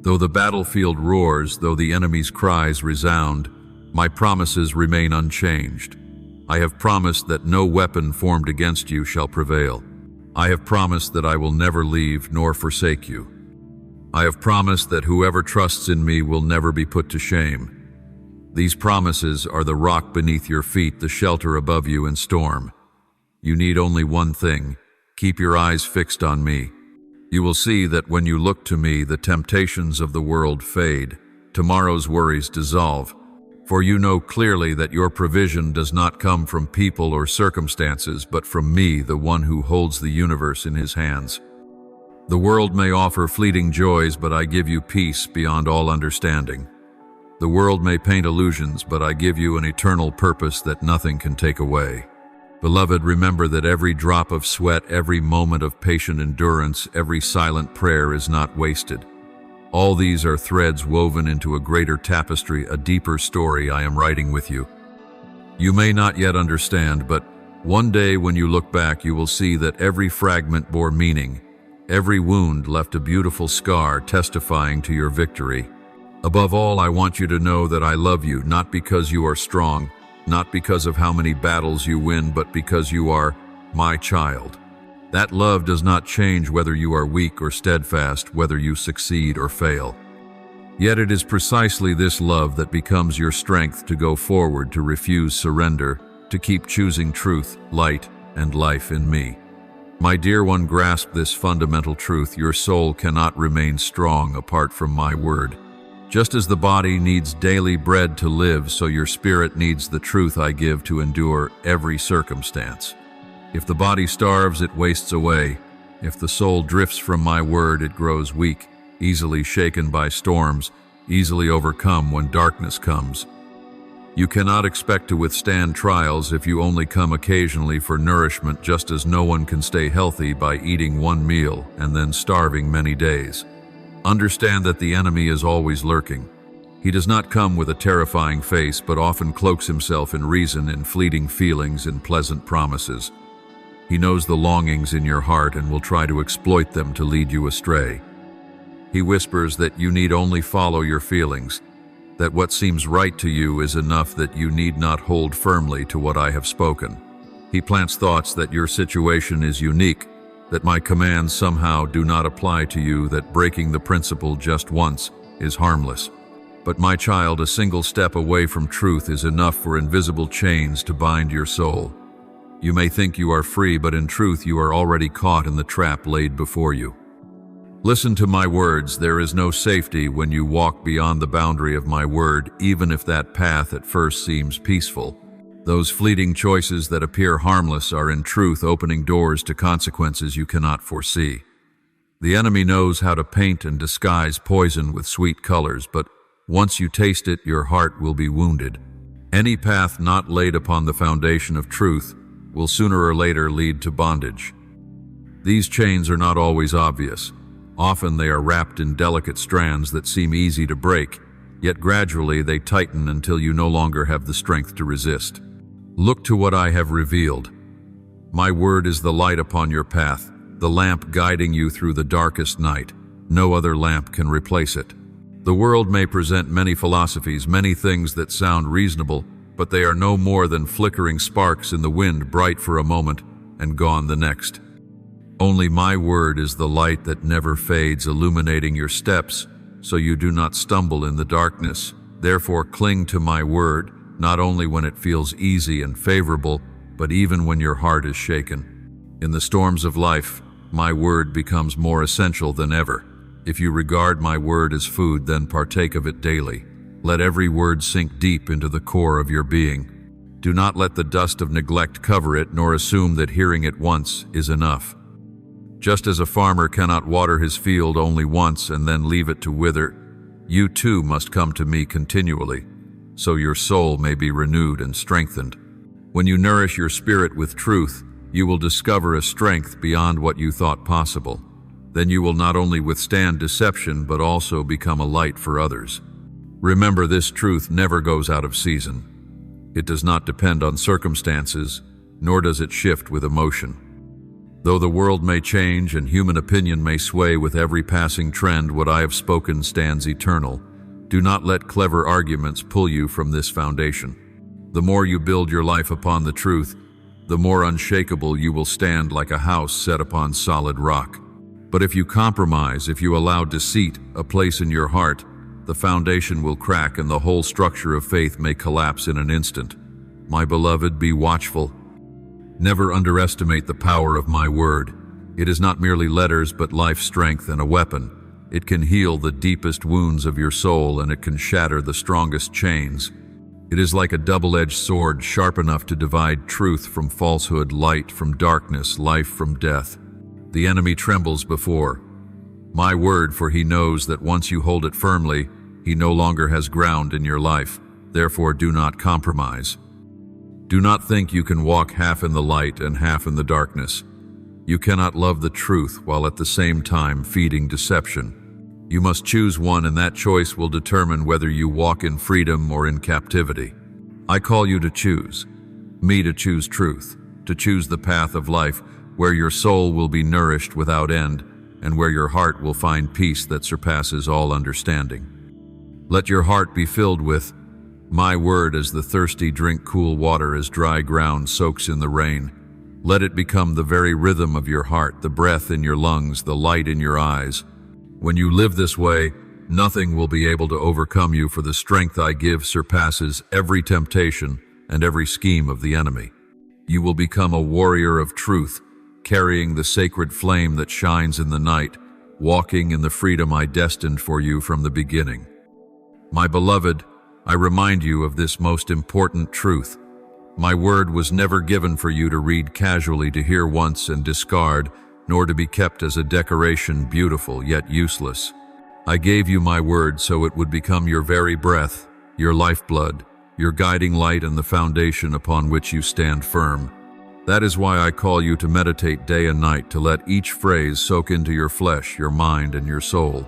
Though the battlefield roars, though the enemy's cries resound, my promises remain unchanged. I have promised that no weapon formed against you shall prevail. I have promised that I will never leave nor forsake you. I have promised that whoever trusts in me will never be put to shame. These promises are the rock beneath your feet, the shelter above you in storm. You need only one thing: keep your eyes fixed on me. You will see that when you look to me, the temptations of the world fade, tomorrow's worries dissolve, for you know clearly that your provision does not come from people or circumstances, but from me, the one who holds the universe in his hands. The world may offer fleeting joys, but I give you peace beyond all understanding. The world may paint illusions, but I give you an eternal purpose that nothing can take away. Beloved, remember that every drop of sweat, every moment of patient endurance, every silent prayer is not wasted. All these are threads woven into a greater tapestry, a deeper story I am writing with you. You may not yet understand, but one day when you look back, you will see that every fragment bore meaning. Every wound left a beautiful scar testifying to your victory. Above all, I want you to know that I love you, not because you are strong, not because of how many battles you win, but because you are my child. That love does not change whether you are weak or steadfast, whether you succeed or fail. Yet it is precisely this love that becomes your strength to go forward, to refuse surrender, to keep choosing truth, light, and life in me. My dear one, grasp this fundamental truth: your soul cannot remain strong apart from my word. Just as the body needs daily bread to live, so your spirit needs the truth I give to endure every circumstance. If the body starves, it wastes away. If the soul drifts from my word, it grows weak, easily shaken by storms, easily overcome when darkness comes. You cannot expect to withstand trials if you only come occasionally for nourishment, just as no one can stay healthy by eating one meal and then starving many days. Understand that the enemy is always lurking. He does not come with a terrifying face, but often cloaks himself in reason, in fleeting feelings, in pleasant promises. He knows the longings in your heart and will try to exploit them to lead you astray. He whispers that you need only follow your feelings, that what seems right to you is enough, that you need not hold firmly to what I have spoken. He plants thoughts that your situation is unique, that my commands somehow do not apply to you, that breaking the principle just once is harmless. But my child, a single step away from truth is enough for invisible chains to bind your soul. You may think you are free, but in truth you are already caught in the trap laid before you. Listen to my words. There is no safety when you walk beyond the boundary of my word, even if that path at first seems peaceful. Those fleeting choices that appear harmless are in truth opening doors to consequences you cannot foresee. The enemy knows how to paint and disguise poison with sweet colors, but once you taste it, your heart will be wounded. Any path not laid upon the foundation of truth will sooner or later lead to bondage. These chains are not always obvious. Often they are wrapped in delicate strands that seem easy to break, yet gradually they tighten until you no longer have the strength to resist. Look to what I have revealed. My word is the light upon your path, the lamp guiding you through the darkest night. No other lamp can replace it. The world may present many philosophies, many things that sound reasonable, but they are no more than flickering sparks in the wind, bright for a moment and gone the next. Only my word is the light that never fades, illuminating your steps so you do not stumble in the darkness. Therefore, cling to my word, not only when it feels easy and favorable, but even when your heart is shaken. In the storms of life, my word becomes more essential than ever. If you regard my word as food, then partake of it daily. Let every word sink deep into the core of your being. Do not let the dust of neglect cover it, nor assume that hearing it once is enough. Just as a farmer cannot water his field only once and then leave it to wither, you too must come to me continually, so your soul may be renewed and strengthened. When you nourish your spirit with truth, you will discover a strength beyond what you thought possible. Then you will not only withstand deception, but also become a light for others. Remember, this truth never goes out of season. It does not depend on circumstances, nor does it shift with emotion. Though the world may change and human opinion may sway with every passing trend, what I have spoken stands eternal. Do not let clever arguments pull you from this foundation. The more you build your life upon the truth, the more unshakable you will stand, like a house set upon solid rock. But if you compromise, if you allow deceit a place in your heart, the foundation will crack and the whole structure of faith may collapse in an instant. My beloved, be watchful. Never underestimate the power of my word. It is not merely letters, but life strength and a weapon. It can heal the deepest wounds of your soul, and it can shatter the strongest chains. It is like a double-edged sword, sharp enough to divide truth from falsehood, light from darkness, life from death. The enemy trembles before my word, for he knows that once you hold it firmly, he no longer has ground in your life. Therefore, do not compromise. Do not think you can walk half in the light and half in the darkness. You cannot love the truth while at the same time feeding deception. You must choose one, and that choice will determine whether you walk in freedom or in captivity. I call you to choose. Me to choose truth, to choose the path of life, where your soul will be nourished without end, and where your heart will find peace that surpasses all understanding. Let your heart be filled with my word as the thirsty drink cool water, as dry ground soaks in the rain. Let it become the very rhythm of your heart, the breath in your lungs, the light in your eyes. When you live this way, nothing will be able to overcome you, for the strength I give surpasses every temptation and every scheme of the enemy. You will become a warrior of truth, carrying the sacred flame that shines in the night, walking in the freedom I destined for you from the beginning. My beloved, I remind you of this most important truth. My word was never given for you to read casually, to hear once and discard, nor to be kept as a decoration, beautiful yet useless. I gave you my word so it would become your very breath, your lifeblood, your guiding light, and the foundation upon which you stand firm. That is why I call you to meditate day and night, to let each phrase soak into your flesh, your mind, and your soul.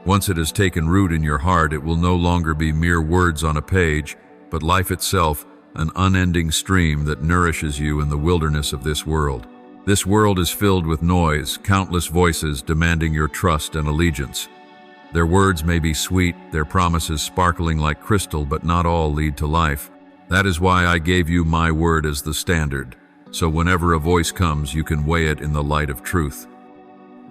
Once it has taken root in your heart, it will no longer be mere words on a page, but life itself, an unending stream that nourishes you in the wilderness of this world. This world is filled with noise, countless voices demanding your trust and allegiance. Their words may be sweet, their promises sparkling like crystal, but not all lead to life. That is why I gave you my word as the standard, so whenever a voice comes, you can weigh it in the light of truth.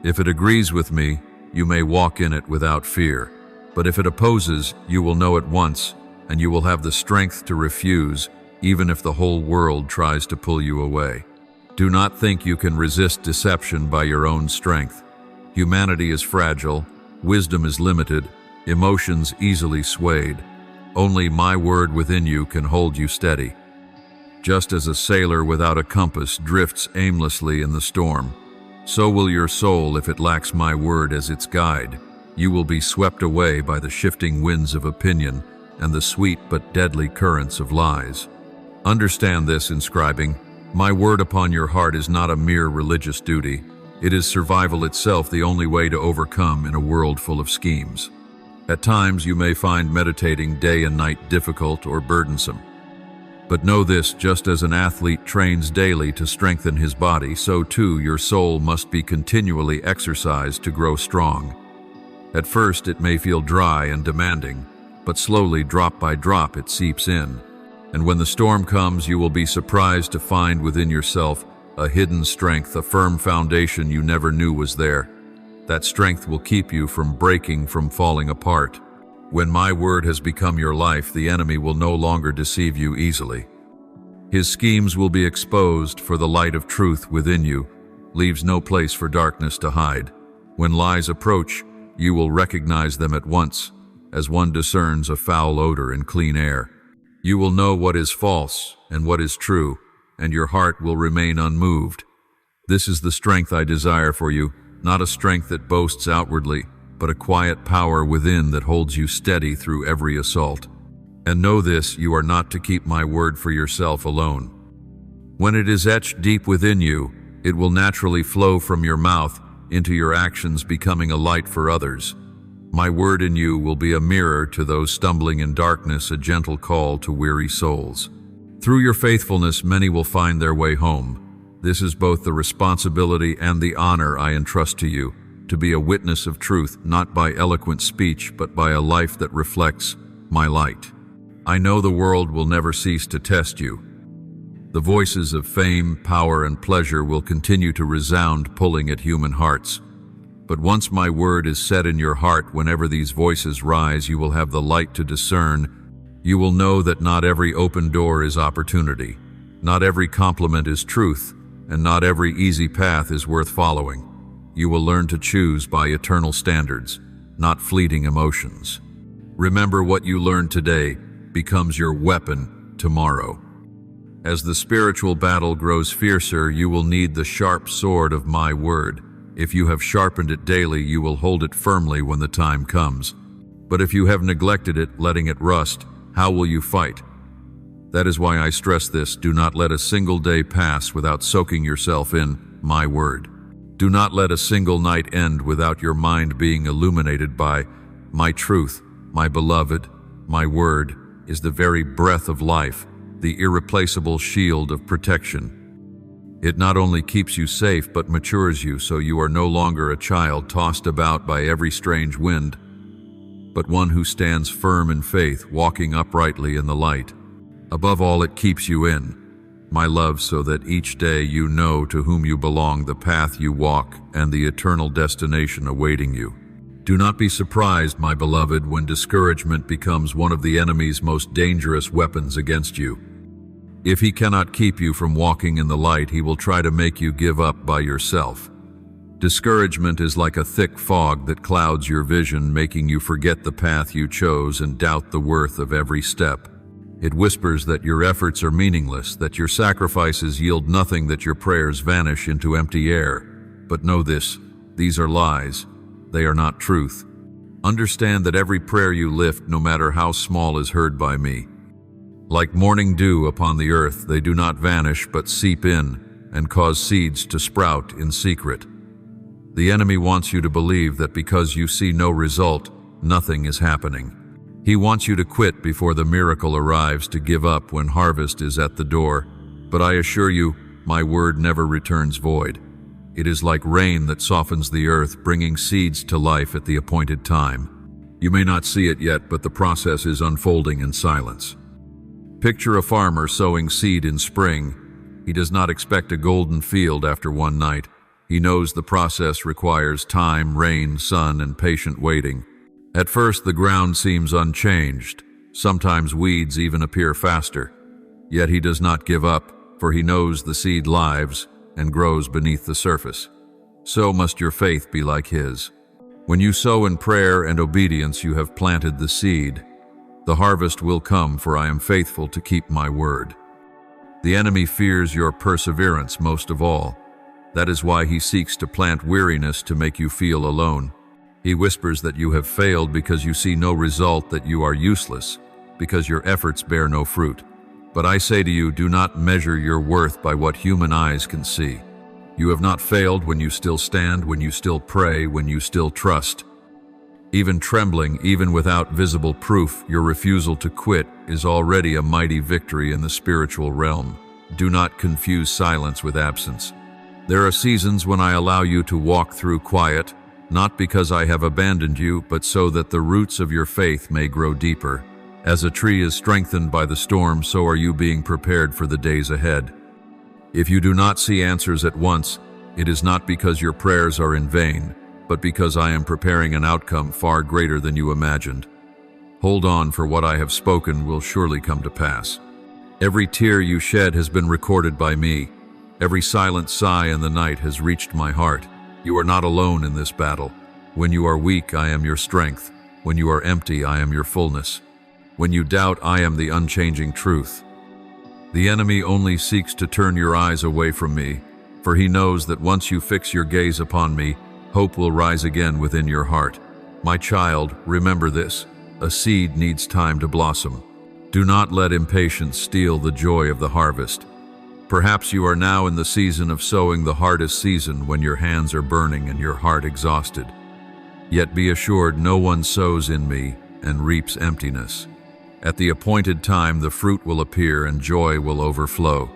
If it agrees with me, you may walk in it without fear, but if it opposes, you will know at once, and you will have the strength to refuse, even if the whole world tries to pull you away. Do not think you can resist deception by your own strength. Humanity is fragile, wisdom is limited, emotions easily swayed. Only my word within you can hold you steady. Just as a sailor without a compass drifts aimlessly in the storm, so will your soul if it lacks my word as its guide. You will be swept away by the shifting winds of opinion and the sweet but deadly currents of lies. Understand this, inscribing my word upon your heart is not a mere religious duty. It is survival itself, the only way to overcome in a world full of schemes. At times you may find meditating day and night difficult or burdensome. But know this, just as an athlete trains daily to strengthen his body, so too your soul must be continually exercised to grow strong. At first it may feel dry and demanding, but slowly, drop by drop, it seeps in. And when the storm comes, you will be surprised to find within yourself a hidden strength, a firm foundation you never knew was there. That strength will keep you from breaking, from falling apart. When my word has become your life, the enemy will no longer deceive you easily. His schemes will be exposed, for the light of truth within you leaves no place for darkness to hide. When lies approach, you will recognize them at once, as one discerns a foul odor in clean air. You will know what is false and what is true, and your heart will remain unmoved. This is the strength I desire for you, not a strength that boasts outwardly, but a quiet power within that holds you steady through every assault. And know this, you are not to keep my word for yourself alone. When it is etched deep within you, it will naturally flow from your mouth into your actions, becoming a light for others. My word in you will be a mirror to those stumbling in darkness, a gentle call to weary souls. Through your faithfulness, many will find their way home. This is both the responsibility and the honor I entrust to you, to be a witness of truth, not by eloquent speech, but by a life that reflects my light. I know the world will never cease to test you. The voices of fame, power, and pleasure will continue to resound, pulling at human hearts. But once my word is set in your heart, whenever these voices rise, you will have the light to discern. You will know that not every open door is opportunity, not every compliment is truth, and not every easy path is worth following. You will learn to choose by eternal standards, not fleeting emotions. Remember, what you learn today becomes your weapon tomorrow. As the spiritual battle grows fiercer, you will need the sharp sword of my word. If you have sharpened it daily, you will hold it firmly when the time comes. But if you have neglected it, letting it rust, how will you fight? That is why I stress this: do not let a single day pass without soaking yourself in my word. Do not let a single night end without your mind being illuminated by my truth. My beloved, my word is the very breath of life, the irreplaceable shield of protection. It not only keeps you safe, but matures you, so you are no longer a child tossed about by every strange wind, but one who stands firm in faith, walking uprightly in the light. Above all, it keeps you in my love, so that each day you know to whom you belong, the path you walk, and the eternal destination awaiting you. Do not be surprised, my beloved, when discouragement becomes one of the enemy's most dangerous weapons against you. If he cannot keep you from walking in the light, he will try to make you give up by yourself. Discouragement is like a thick fog that clouds your vision, making you forget the path you chose and doubt the worth of every step. It whispers that your efforts are meaningless, that your sacrifices yield nothing, that your prayers vanish into empty air. But know this: these are lies. They are not truth. Understand that every prayer you lift, no matter how small, is heard by me. Like morning dew upon the earth, they do not vanish but seep in and cause seeds to sprout in secret. The enemy wants you to believe that because you see no result, nothing is happening. He wants you to quit before the miracle arrives, to give up when harvest is at the door. But I assure you, my word never returns void. It is like rain that softens the earth, bringing seeds to life at the appointed time. You may not see it yet, but the process is unfolding in silence. Picture a farmer sowing seed in spring. He does not expect a golden field after one night. He knows the process requires time, rain, sun, and patient waiting. At first, the ground seems unchanged. Sometimes weeds even appear faster. Yet he does not give up, for he knows the seed lives and grows beneath the surface. So must your faith be like his. When you sow in prayer and obedience, you have planted the seed. The harvest will come, for I am faithful to keep my word. The enemy fears your perseverance most of all. That is why he seeks to plant weariness, to make you feel alone. He whispers that you have failed because you see no result, that you are useless, because your efforts bear no fruit. But I say to you, do not measure your worth by what human eyes can see. You have not failed when you still stand, when you still pray, when you still trust. Even trembling, even without visible proof, your refusal to quit is already a mighty victory in the spiritual realm. Do not confuse silence with absence. There are seasons when I allow you to walk through quiet, not because I have abandoned you, but so that the roots of your faith may grow deeper. As a tree is strengthened by the storm, so are you being prepared for the days ahead. If you do not see answers at once, it is not because your prayers are in vain, but because I am preparing an outcome far greater than you imagined. Hold on, for what I have spoken will surely come to pass. Every tear you shed has been recorded by me. Every silent sigh in the night has reached my heart. You are not alone in this battle. When you are weak, I am your strength. When you are empty, I am your fullness. When you doubt, I am the unchanging truth. The enemy only seeks to turn your eyes away from me, for he knows that once you fix your gaze upon me, hope will rise again within your heart. My child, remember this: a seed needs time to blossom. Do not let impatience steal the joy of the harvest. Perhaps you are now in the season of sowing, the hardest season, when your hands are burning and your heart exhausted. Yet be assured, no one sows in me and reaps emptiness. At the appointed time, the fruit will appear and joy will overflow.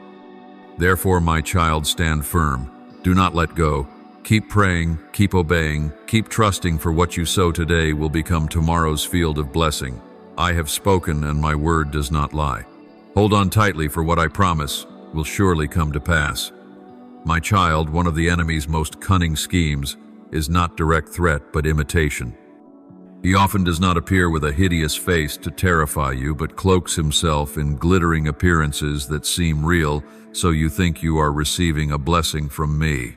Therefore, my child, stand firm. Do not let go. Keep praying, keep obeying, keep trusting, for what you sow today will become tomorrow's field of blessing. I have spoken, and my word does not lie. Hold on tightly, for what I promise will surely come to pass. My child, one of the enemy's most cunning schemes is not direct threat but imitation. He often does not appear with a hideous face to terrify you, but cloaks himself in glittering appearances that seem real, so you think you are receiving a blessing from me.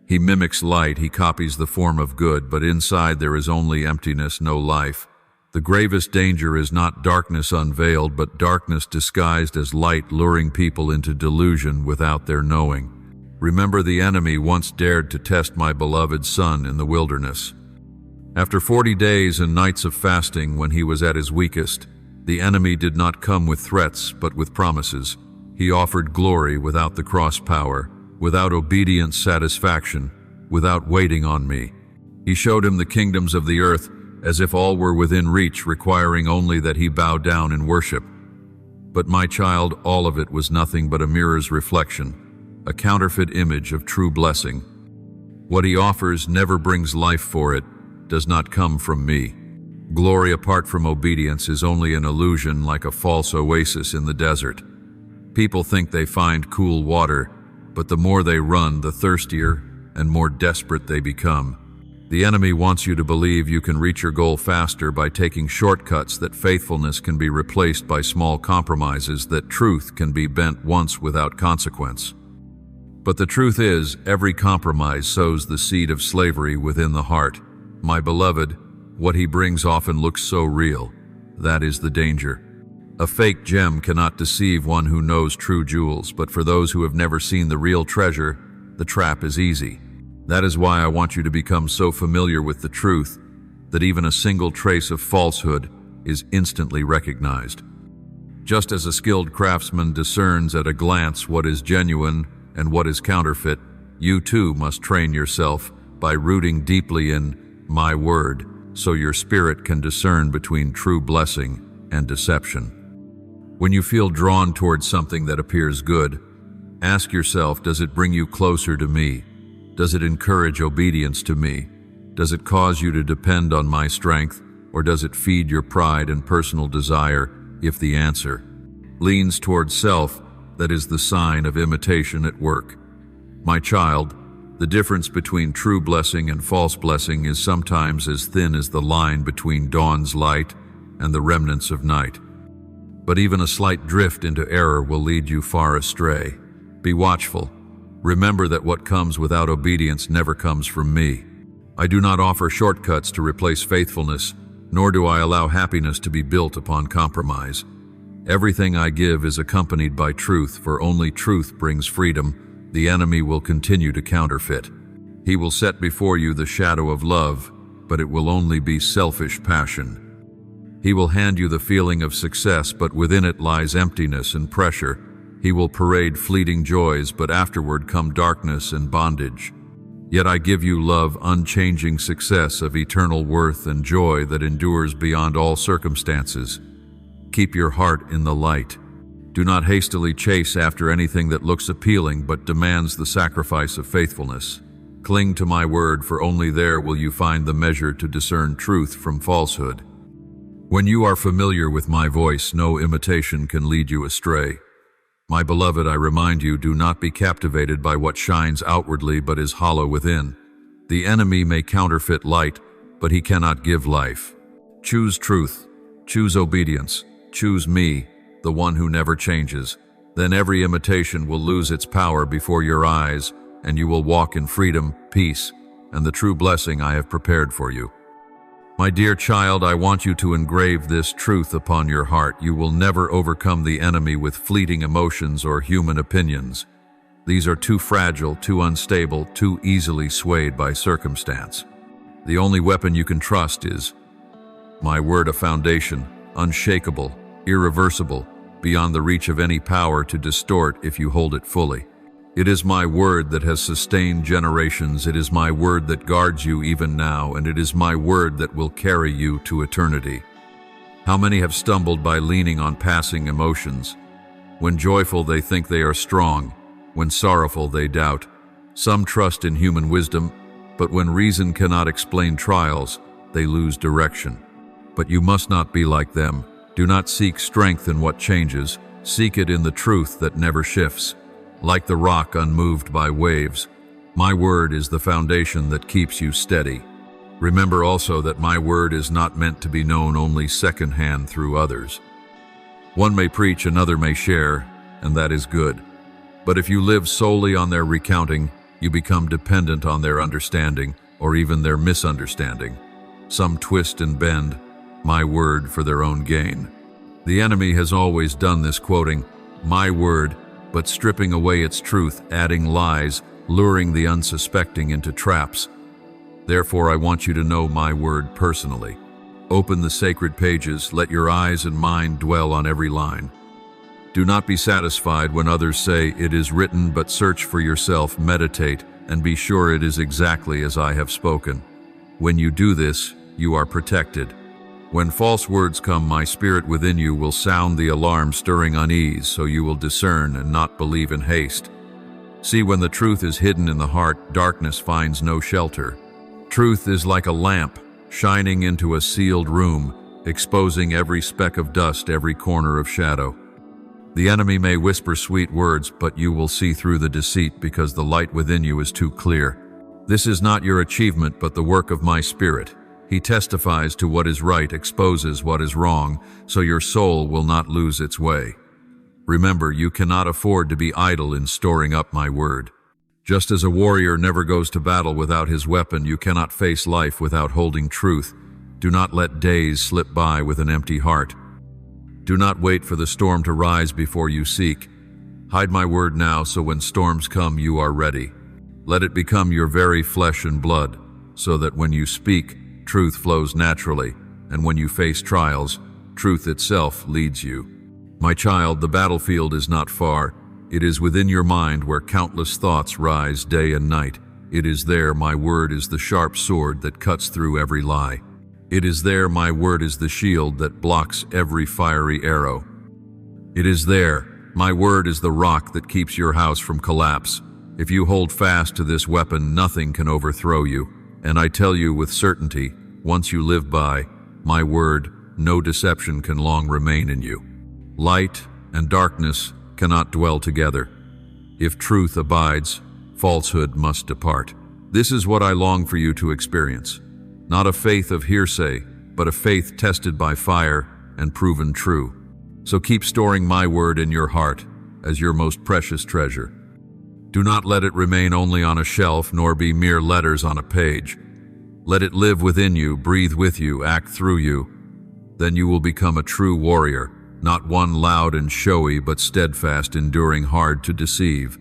He mimics light, he copies the form of good, but inside there is only emptiness, no life. The gravest danger is not darkness unveiled, but darkness disguised as light, luring people into delusion without their knowing. Remember, the enemy once dared to test my beloved son in the wilderness. After 40 days and nights of fasting, when he was at his weakest, the enemy did not come with threats, but with promises. He offered glory without the cross power, without obedient satisfaction, without waiting on me. He showed him the kingdoms of the earth as if all were within reach, requiring only that he bow down in worship. But my child, all of it was nothing but a mirror's reflection, a counterfeit image of true blessing. What he offers never brings life for it, does not come from me. Glory apart from obedience is only an illusion, like a false oasis in the desert. People think they find cool water, but the more they run, the thirstier and more desperate they become. The enemy wants you to believe you can reach your goal faster by taking shortcuts, that faithfulness can be replaced by small compromises, that truth can be bent once without consequence. But the truth is, every compromise sows the seed of slavery within the heart. My beloved, what he brings often looks so real. That is the danger. A fake gem cannot deceive one who knows true jewels, but for those who have never seen the real treasure, the trap is easy. That is why I want you to become so familiar with the truth that even a single trace of falsehood is instantly recognized. Just as a skilled craftsman discerns at a glance what is genuine and what is counterfeit, you too must train yourself by rooting deeply in my word, so your spirit can discern between true blessing and deception. When you feel drawn towards something that appears good, ask yourself, does it bring you closer to me? Does it encourage obedience to me? Does it cause you to depend on my strength, or does it feed your pride and personal desire? If the answer leans towards self, that is the sign of imitation at work. My child, the difference between true blessing and false blessing is sometimes as thin as the line between dawn's light and the remnants of night. But even a slight drift into error will lead you far astray. Be watchful. Remember that what comes without obedience never comes from me. I do not offer shortcuts to replace faithfulness, nor do I allow happiness to be built upon compromise. Everything I give is accompanied by truth, for only truth brings freedom. The enemy will continue to counterfeit. He will set before you the shadow of love, but it will only be selfish passion. He will hand you the feeling of success, but within it lies emptiness and pressure. He will parade fleeting joys, but afterward come darkness and bondage. Yet I give you love, unchanging success of eternal worth, and joy that endures beyond all circumstances. Keep your heart in the light. Do not hastily chase after anything that looks appealing but demands the sacrifice of faithfulness. Cling to my word, for only there will you find the measure to discern truth from falsehood. When you are familiar with my voice, no imitation can lead you astray. My beloved, I remind you, do not be captivated by what shines outwardly but is hollow within. The enemy may counterfeit light, but he cannot give life. Choose truth. Choose obedience. Choose me, the one who never changes. Then every imitation will lose its power before your eyes, and you will walk in freedom, peace, and the true blessing I have prepared for you. My dear child, I want you to engrave this truth upon your heart. You will never overcome the enemy with fleeting emotions or human opinions. These are too fragile, too unstable, too easily swayed by circumstance. The only weapon you can trust is my word, a foundation, unshakable, irreversible, beyond the reach of any power to distort if you hold it fully. It is my word that has sustained generations. It is my word that guards you even now, and it is my word that will carry you to eternity. How many have stumbled by leaning on passing emotions? When joyful, they think they are strong. When sorrowful, they doubt. Some trust in human wisdom, but when reason cannot explain trials, they lose direction. But you must not be like them. Do not seek strength in what changes. Seek it in the truth that never shifts. like the rock unmoved by waves. My word is the foundation that keeps you steady. Remember also that my word is not meant to be known only secondhand through others. One may preach, another may share, and that is good. But if you live solely on their recounting, you become dependent on their understanding, or even their misunderstanding. Some twist and bend my word for their own gain. The enemy has always done this, quoting my word, but stripping away its truth, adding lies, luring the unsuspecting into traps. Therefore, I want you to know my word personally. Open the sacred pages, let your eyes and mind dwell on every line. Do not be satisfied when others say it is written, but search for yourself, meditate, and be sure it is exactly as I have spoken. When you do this, you are protected. When false words come, my spirit within you will sound the alarm, stirring unease, so you will discern and not believe in haste. See, when the truth is hidden in the heart, darkness finds no shelter. Truth is like a lamp, shining into a sealed room, exposing every speck of dust, every corner of shadow. The enemy may whisper sweet words, but you will see through the deceit because the light within you is too clear. This is not your achievement, but the work of my Spirit. He testifies to what is right, exposes what is wrong, so your soul will not lose its way. Remember, you cannot afford to be idle in storing up my word. Just as a warrior never goes to battle without his weapon, you cannot face life without holding truth. Do not let days slip by with an empty heart. Do not wait for the storm to rise before you seek. Hide my word now, so when storms come, you are ready. Let it become your very flesh and blood, so that when you speak, truth flows naturally, and when you face trials, truth itself leads you. My child, the battlefield is not far. It is within your mind where countless thoughts rise day and night. It is there my word is the sharp sword that cuts through every lie. It is there my word is the shield that blocks every fiery arrow. It is there my word is the rock that keeps your house from collapse. If you hold fast to this weapon, nothing can overthrow you. And I tell you with certainty, once you live by my word, no deception can long remain in you. Light and darkness cannot dwell together. If truth abides, falsehood must depart. This is what I long for you to experience. Not a faith of hearsay, but a faith tested by fire and proven true. So keep storing my word in your heart as your most precious treasure. Do not let it remain only on a shelf, nor be mere letters on a page. Let it live within you, breathe with you, act through you. Then you will become a true warrior, not one loud and showy, but steadfast, enduring, hard to deceive.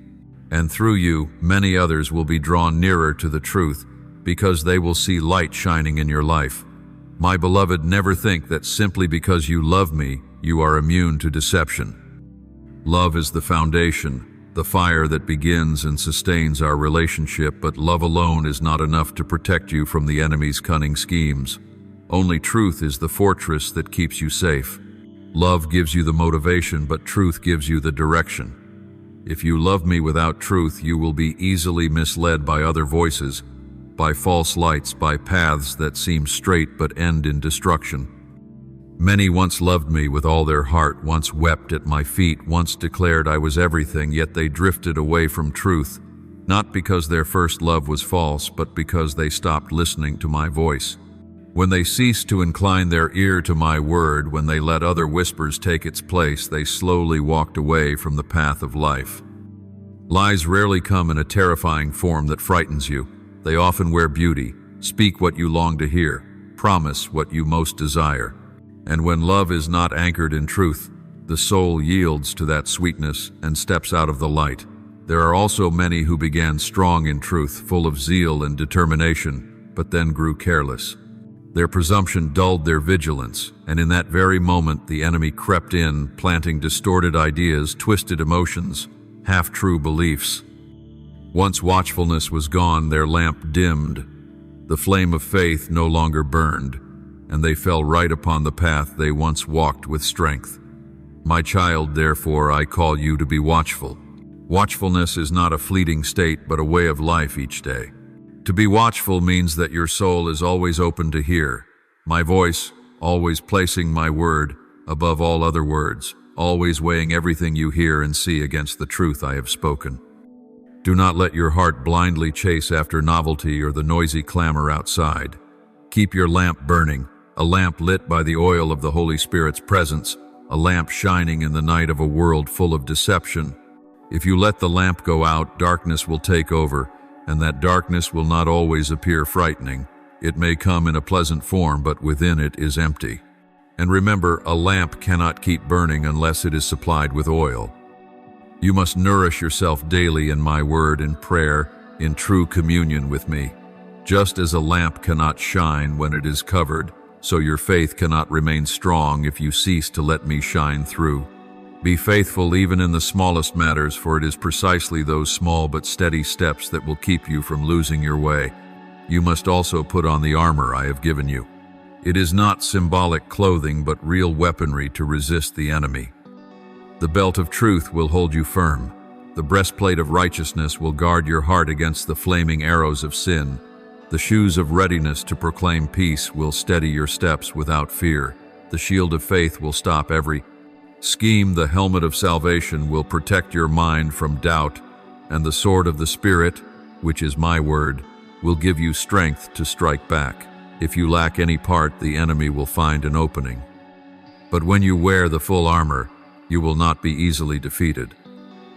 And through you, many others will be drawn nearer to the truth, because they will see light shining in your life. My beloved, never think that simply because you love me, you are immune to deception. Love is the foundation, the fire that begins and sustains our relationship, but love alone is not enough to protect you from the enemy's cunning schemes. Only truth is the fortress that keeps you safe. Love gives you the motivation, but truth gives you the direction. If you love me without truth, you will be easily misled by other voices, by false lights, by paths that seem straight but end in destruction. Many once loved me with all their heart, once wept at my feet, once declared I was everything, yet they drifted away from truth, not because their first love was false, but because they stopped listening to my voice. When they ceased to incline their ear to my word, when they let other whispers take its place, they slowly walked away from the path of life. Lies rarely come in a terrifying form that frightens you. They often wear beauty, speak what you long to hear, promise what you most desire. And when love is not anchored in truth, the soul yields to that sweetness and steps out of the light. There are also many who began strong in truth, full of zeal and determination, but then grew careless. Their presumption dulled their vigilance, and in that very moment the enemy crept in, planting distorted ideas, twisted emotions, half-true beliefs. Once watchfulness was gone, their lamp dimmed. The flame of faith no longer burned, and they fell right upon the path they once walked with strength. My child, therefore, I call you to be watchful. Watchfulness is not a fleeting state, but a way of life each day. To be watchful means that your soul is always open to hear my voice, always placing my word above all other words, always weighing everything you hear and see against the truth I have spoken. Do not let your heart blindly chase after novelty or the noisy clamor outside. Keep your lamp burning, a lamp lit by the oil of the Holy Spirit's presence, a lamp shining in the night of a world full of deception. If you let the lamp go out, darkness will take over, and that darkness will not always appear frightening. It may come in a pleasant form, but within it is empty. And remember, a lamp cannot keep burning unless it is supplied with oil. You must nourish yourself daily in my word and prayer, in true communion with me. Just as a lamp cannot shine when it is covered, so your faith cannot remain strong if you cease to let me shine through. Be faithful even in the smallest matters, for it is precisely those small but steady steps that will keep you from losing your way. You must also put on the armor I have given you. It is not symbolic clothing, but real weaponry to resist the enemy. The belt of truth will hold you firm. The breastplate of righteousness will guard your heart against the flaming arrows of sin. The shoes of readiness to proclaim peace will steady your steps without fear. The shield of faith will stop every scheme. The helmet of salvation will protect your mind from doubt. And the sword of the Spirit, which is my word, will give you strength to strike back. If you lack any part, the enemy will find an opening. But when you wear the full armor, you will not be easily defeated.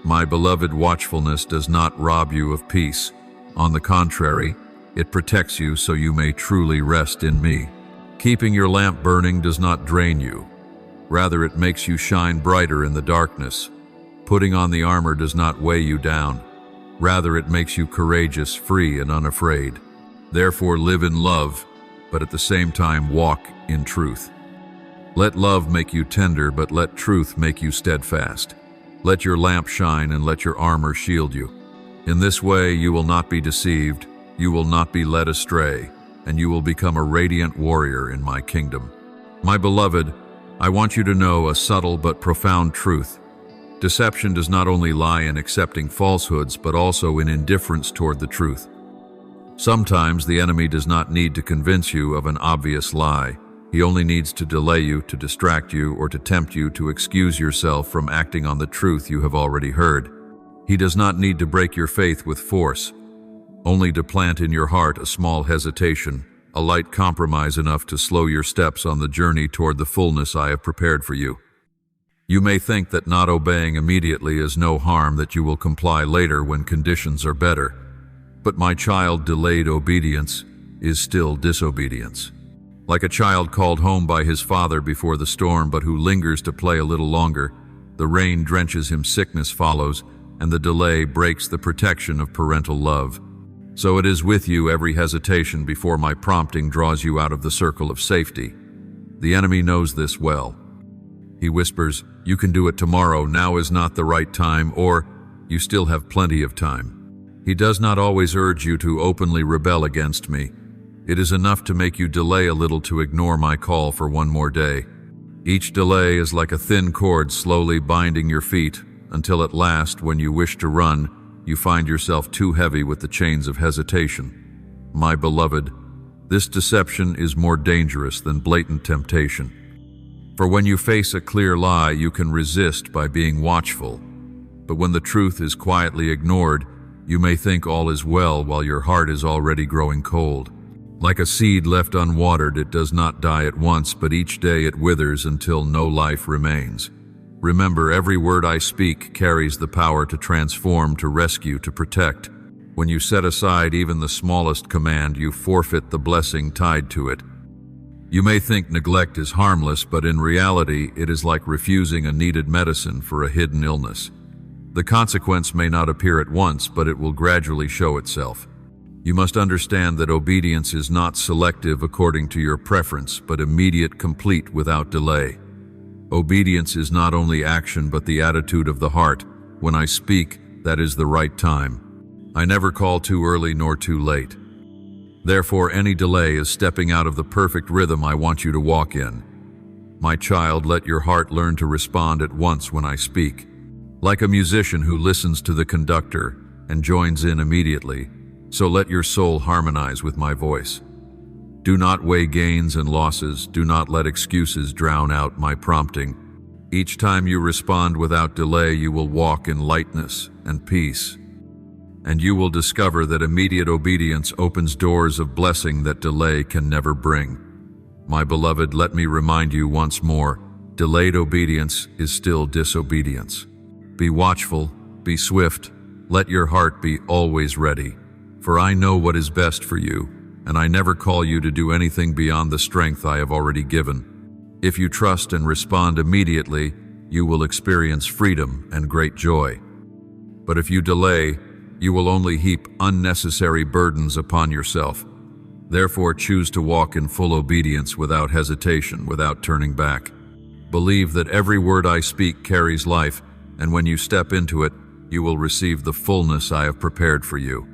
My beloved, watchfulness does not rob you of peace. On the contrary, it protects you so you may truly rest in me. Keeping your lamp burning does not drain you. Rather, it makes you shine brighter in the darkness. Putting on the armor does not weigh you down. Rather, it makes you courageous, free, and unafraid. Therefore, live in love, but at the same time walk in truth. Let love make you tender, but let truth make you steadfast. Let your lamp shine and let your armor shield you. In this way you will not be deceived, you will not be led astray, and you will become a radiant warrior in my kingdom. My beloved, I want you to know a subtle but profound truth. Deception does not only lie in accepting falsehoods, but also in indifference toward the truth. Sometimes the enemy does not need to convince you of an obvious lie. He only needs to delay you, to distract you, or to tempt you to excuse yourself from acting on the truth you have already heard. He does not need to break your faith with force, only to plant in your heart a small hesitation, a light compromise enough to slow your steps on the journey toward the fullness I have prepared for you. You may think that not obeying immediately is no harm, that you will comply later when conditions are better. But my child, delayed obedience is still disobedience. Like a child called home by his father before the storm, but who lingers to play a little longer, the rain drenches him, sickness follows, and the delay breaks the protection of parental love. So it is with you. Every hesitation before my prompting draws you out of the circle of safety. The enemy knows this well. He whispers, "You can do it tomorrow, now is not the right time," or "You still have plenty of time." He does not always urge you to openly rebel against me. It is enough to make you delay a little, to ignore my call for one more day. Each delay is like a thin cord slowly binding your feet, until at last, when you wish to run, you find yourself too heavy with the chains of hesitation. My beloved, this deception is more dangerous than blatant temptation. For when you face a clear lie, you can resist by being watchful. But when the truth is quietly ignored, you may think all is well while your heart is already growing cold. Like a seed left unwatered, it does not die at once, but each day it withers until no life remains. Remember, every word I speak carries the power to transform, to rescue, to protect. When you set aside even the smallest command, you forfeit the blessing tied to it. You may think neglect is harmless, but in reality, it is like refusing a needed medicine for a hidden illness. The consequence may not appear at once, but it will gradually show itself. You must understand that obedience is not selective according to your preference, but immediate, complete, without delay. Obedience is not only action, but the attitude of the heart. When I speak, that is the right time. I never call too early nor too late. Therefore, any delay is stepping out of the perfect rhythm I want you to walk in. My child, let your heart learn to respond at once when I speak. Like a musician who listens to the conductor and joins in immediately, so let your soul harmonize with my voice. Do not weigh gains and losses. Do not let excuses drown out my prompting. Each time you respond without delay, you will walk in lightness and peace. And you will discover that immediate obedience opens doors of blessing that delay can never bring. My beloved, let me remind you once more, delayed obedience is still disobedience. Be watchful, be swift, let your heart be always ready. For I know what is best for you, and I never call you to do anything beyond the strength I have already given. If you trust and respond immediately, you will experience freedom and great joy. But if you delay, you will only heap unnecessary burdens upon yourself. Therefore, choose to walk in full obedience without hesitation, without turning back. Believe that every word I speak carries life, and when you step into it, you will receive the fullness I have prepared for you.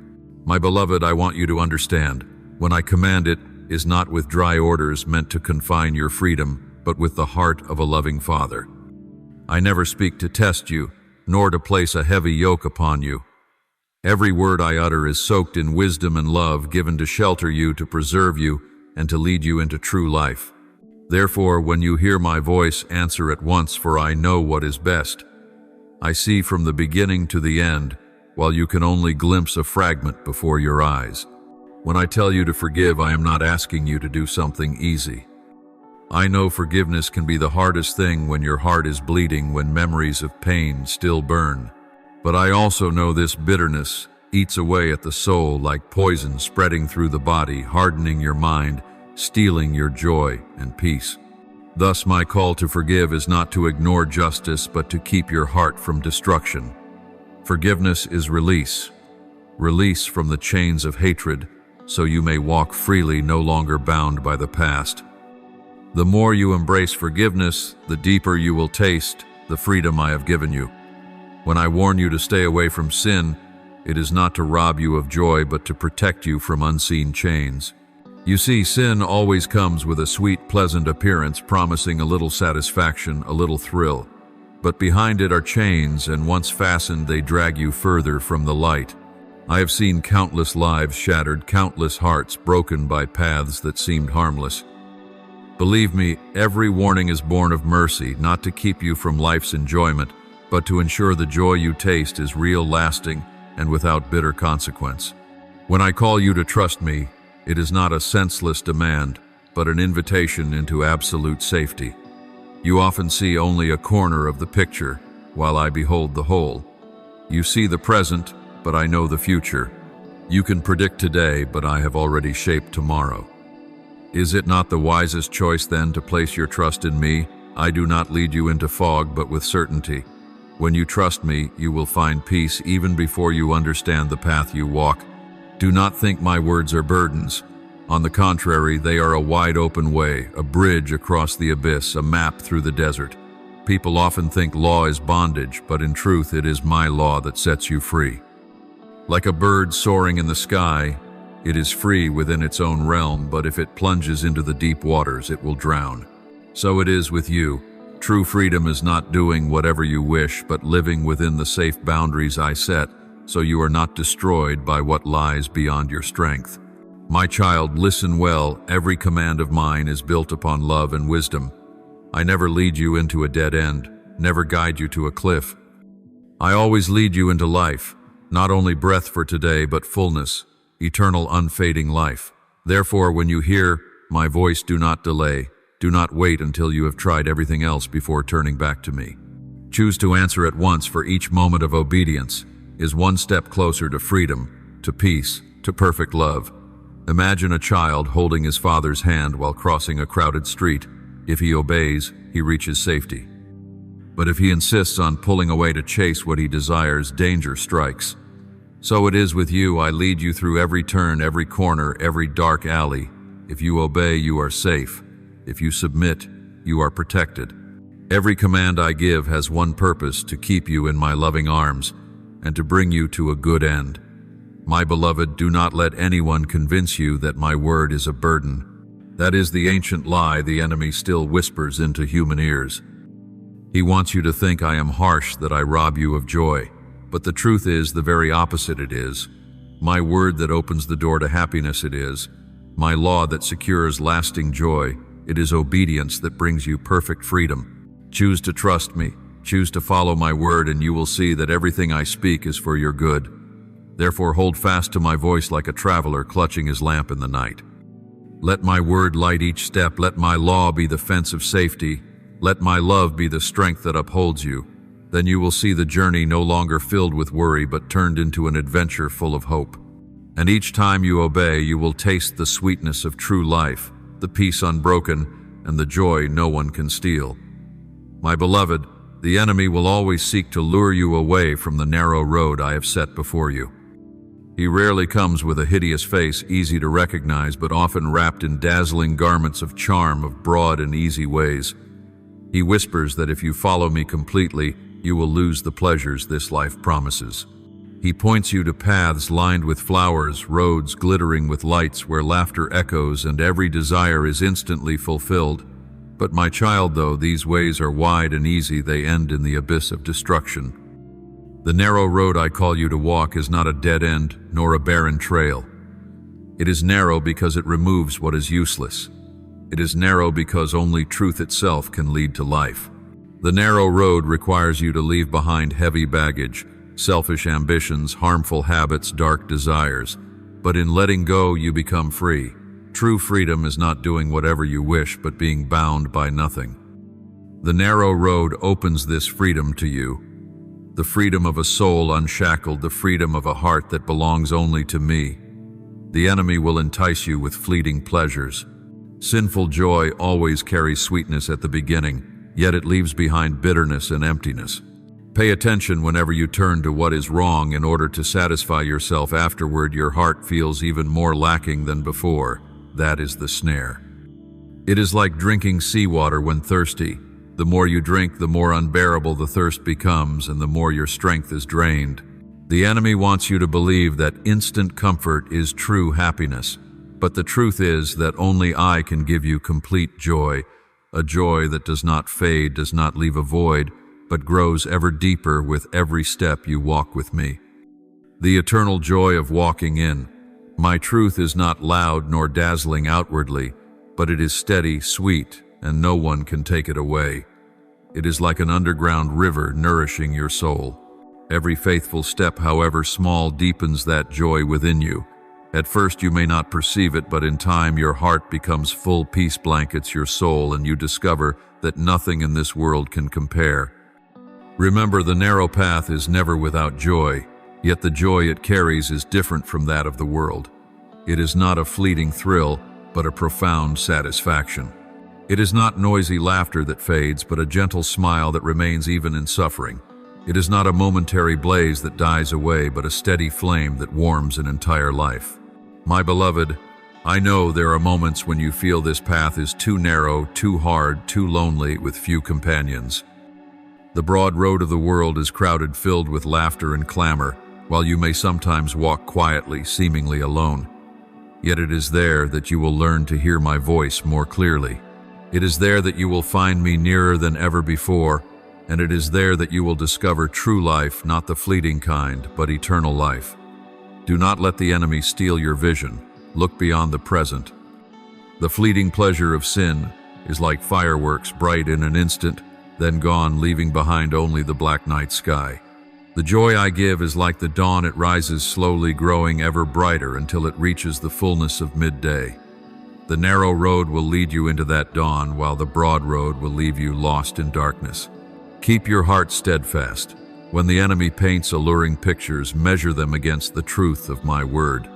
My beloved, I want you to understand, when I command it is not with dry orders meant to confine your freedom, but with the heart of a loving Father. I never speak to test you, nor to place a heavy yoke upon you. Every word I utter is soaked in wisdom and love, given to shelter you, to preserve you, and to lead you into true life. Therefore, when you hear my voice, answer at once, for I know what is best. I see from the beginning to the end, while you can only glimpse a fragment before your eyes. When I tell you to forgive, I am not asking you to do something easy. I know forgiveness can be the hardest thing when your heart is bleeding, when memories of pain still burn. But I also know this bitterness eats away at the soul like poison, spreading through the body, hardening your mind, stealing your joy and peace. Thus, my call to forgive is not to ignore justice, but to keep your heart from destruction. Forgiveness is release. Release from the chains of hatred, so you may walk freely, no longer bound by the past. The more you embrace forgiveness, the deeper you will taste the freedom I have given you. When I warn you to stay away from sin, it is not to rob you of joy, but to protect you from unseen chains. You see, sin always comes with a sweet, pleasant appearance, promising a little satisfaction, a little thrill. But behind it are chains, and once fastened, they drag you further from the light. I have seen countless lives shattered, countless hearts broken by paths that seemed harmless. Believe me, every warning is born of mercy, not to keep you from life's enjoyment, but to ensure the joy you taste is real, lasting, and without bitter consequence. When I call you to trust me, it is not a senseless demand, but an invitation into absolute safety. You often see only a corner of the picture, while I behold the whole. You see the present, but I know the future. You can predict today, but I have already shaped tomorrow. Is it not the wisest choice then to place your trust in me? I do not lead you into fog, but with certainty. When you trust me, you will find peace even before you understand the path you walk. Do not think my words are burdens. On the contrary, they are a wide open way, a bridge across the abyss, a map through the desert. People often think law is bondage, but in truth it is my law that sets you free. Like a bird soaring in the sky, it is free within its own realm, but if it plunges into the deep waters, it will drown. So it is with you. True freedom is not doing whatever you wish, but living within the safe boundaries I set, so you are not destroyed by what lies beyond your strength. My child, listen well. Every command of mine is built upon love and wisdom. I never lead you into a dead end, never guide you to a cliff. I always lead you into life, not only breath for today, but fullness, eternal unfading life. Therefore, when you hear my voice, do not delay. Do not wait until you have tried everything else before turning back to me. Choose to answer at once, for each moment of obedience is one step closer to freedom, to peace, to perfect love. Imagine a child holding his father's hand while crossing a crowded street. If he obeys, he reaches safety. But if he insists on pulling away to chase what he desires, danger strikes. So it is with you. I lead you through every turn, every corner, every dark alley. If you obey, you are safe. If you submit, you are protected. Every command I give has one purpose: to keep you in my loving arms and to bring you to a good end. My beloved, do not let anyone convince you that my word is a burden. That is the ancient lie the enemy still whispers into human ears. He wants you to think I am harsh, that I rob you of joy. But the truth is the very opposite. It is my word that opens the door to happiness. It is my law that secures lasting joy. It is obedience that brings you perfect freedom. Choose to trust me, choose to follow my word, and you will see that everything I speak is for your good. Therefore hold fast to my voice like a traveler clutching his lamp in the night. Let my word light each step, let my law be the fence of safety, let my love be the strength that upholds you. Then you will see the journey no longer filled with worry, but turned into an adventure full of hope. And each time you obey, you will taste the sweetness of true life, the peace unbroken, and the joy no one can steal. My beloved, the enemy will always seek to lure you away from the narrow road I have set before you. He rarely comes with a hideous face, easy to recognize, but often wrapped in dazzling garments of charm, of broad and easy ways. He whispers that if you follow me completely, you will lose the pleasures this life promises. He points you to paths lined with flowers, roads glittering with lights where laughter echoes and every desire is instantly fulfilled. But my child, though these ways are wide and easy, they end in the abyss of destruction. The narrow road I call you to walk is not a dead end nor a barren trail. It is narrow because it removes what is useless. It is narrow because only truth itself can lead to life. The narrow road requires you to leave behind heavy baggage, selfish ambitions, harmful habits, dark desires. But in letting go, you become free. True freedom is not doing whatever you wish, but being bound by nothing. The narrow road opens this freedom to you. The freedom of a soul unshackled, the freedom of a heart that belongs only to me. The enemy will entice you with fleeting pleasures. Sinful joy always carries sweetness at the beginning, yet it leaves behind bitterness and emptiness. Pay attention whenever you turn to what is wrong in order to satisfy yourself. Afterward, your heart feels even more lacking than before. That is the snare. It is like drinking seawater when thirsty. The more you drink, the more unbearable the thirst becomes, and the more your strength is drained. The enemy wants you to believe that instant comfort is true happiness. But the truth is that only I can give you complete joy, a joy that does not fade, does not leave a void, but grows ever deeper with every step you walk with me. The eternal joy of walking in. My truth is not loud nor dazzling outwardly, but it is steady, sweet, and no one can take it away. It is like an underground river nourishing your soul. Every faithful step, however small, deepens that joy within you. At first you may not perceive it, but in time your heart becomes full peace blankets your soul, and you discover that nothing in this world can compare. Remember, the narrow path is never without joy, yet the joy it carries is different from that of the world. It is not a fleeting thrill, but a profound satisfaction. It is not noisy laughter that fades, but a gentle smile that remains even in suffering. It is not a momentary blaze that dies away, but a steady flame that warms an entire life. My beloved, I know there are moments when you feel this path is too narrow, too hard, too lonely, with few companions. The broad road of the world is crowded, filled with laughter and clamor, while you may sometimes walk quietly, seemingly alone. Yet it is there that you will learn to hear my voice more clearly. It is there that you will find me nearer than ever before, and it is there that you will discover true life, not the fleeting kind, but eternal life. Do not let the enemy steal your vision. Look beyond the present. The fleeting pleasure of sin is like fireworks, bright in an instant, then gone, leaving behind only the black night sky. The joy I give is like the dawn. It rises slowly, growing ever brighter until it reaches the fullness of midday. The narrow road will lead you into that dawn, while the broad road will leave you lost in darkness. Keep your heart steadfast. When the enemy paints alluring pictures, measure them against the truth of my word.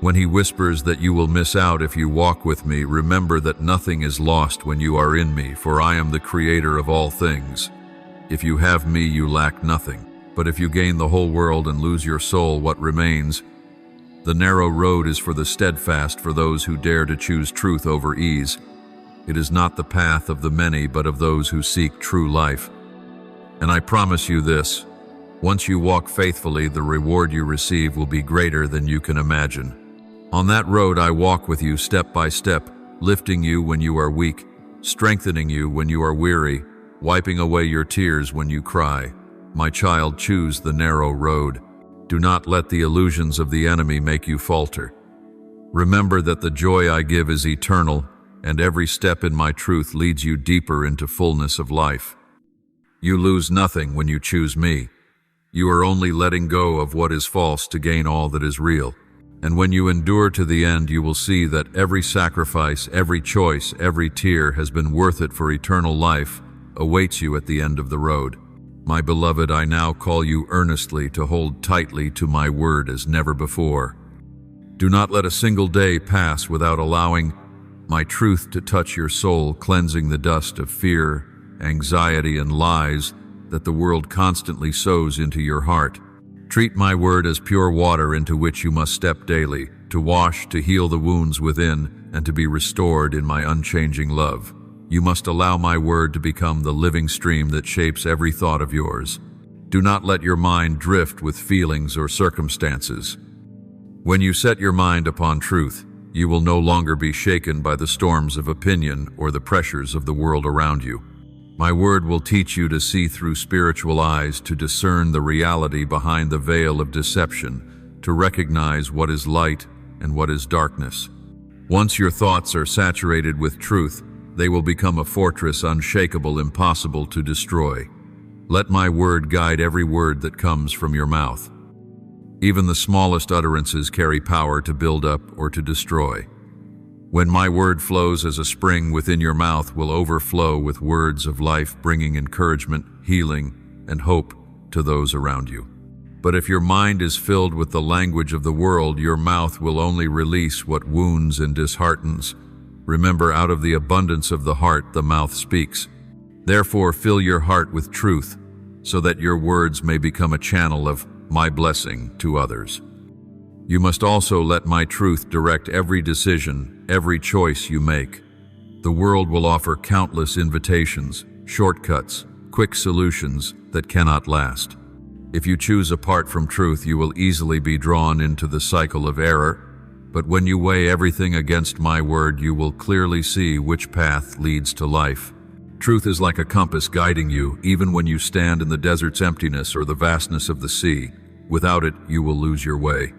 When he whispers that you will miss out if you walk with me, remember that nothing is lost when you are in me, for I am the creator of all things. If you have me, you lack nothing. But if you gain the whole world and lose your soul, what remains? The narrow road is for the steadfast, for those who dare to choose truth over ease. It is not the path of the many, but of those who seek true life. And I promise you this, once you walk faithfully, the reward you receive will be greater than you can imagine. On that road I walk with you step by step, lifting you when you are weak, strengthening you when you are weary, wiping away your tears when you cry. My child, choose the narrow road. Do not let the illusions of the enemy make you falter. Remember that the joy I give is eternal, and every step in my truth leads you deeper into fullness of life. You lose nothing when you choose me. You are only letting go of what is false to gain all that is real. And when you endure to the end, you will see that every sacrifice, every choice, every tear has been worth it, for eternal life awaits you at the end of the road. My beloved, I now call you earnestly to hold tightly to my word as never before. Do not let a single day pass without allowing my truth to touch your soul, cleansing the dust of fear, anxiety, and lies that the world constantly sows into your heart. Treat my word as pure water into which you must step daily, to wash, to heal the wounds within, and to be restored in my unchanging love. You must allow my word to become the living stream that shapes every thought of yours. Do not let your mind drift with feelings or circumstances. When you set your mind upon truth, you will no longer be shaken by the storms of opinion or the pressures of the world around you. My word will teach you to see through spiritual eyes, to discern the reality behind the veil of deception, to recognize what is light and what is darkness. Once your thoughts are saturated with truth, they will become a fortress unshakable, impossible to destroy. Let my word guide every word that comes from your mouth. Even the smallest utterances carry power to build up or to destroy. When my word flows as a spring within your mouth, will overflow with words of life, bringing encouragement, healing, and hope to those around you. But if your mind is filled with the language of the world, your mouth will only release what wounds and disheartens. Remember, out of the abundance of the heart, the mouth speaks. Therefore, fill your heart with truth, so that your words may become a channel of my blessing to others. You must also let my truth direct every decision, every choice you make. The world will offer countless invitations, shortcuts, quick solutions that cannot last. If you choose apart from truth, you will easily be drawn into the cycle of error. But when you weigh everything against my word, you will clearly see which path leads to life. Truth is like a compass guiding you, even when you stand in the desert's emptiness or the vastness of the sea. Without it, you will lose your way.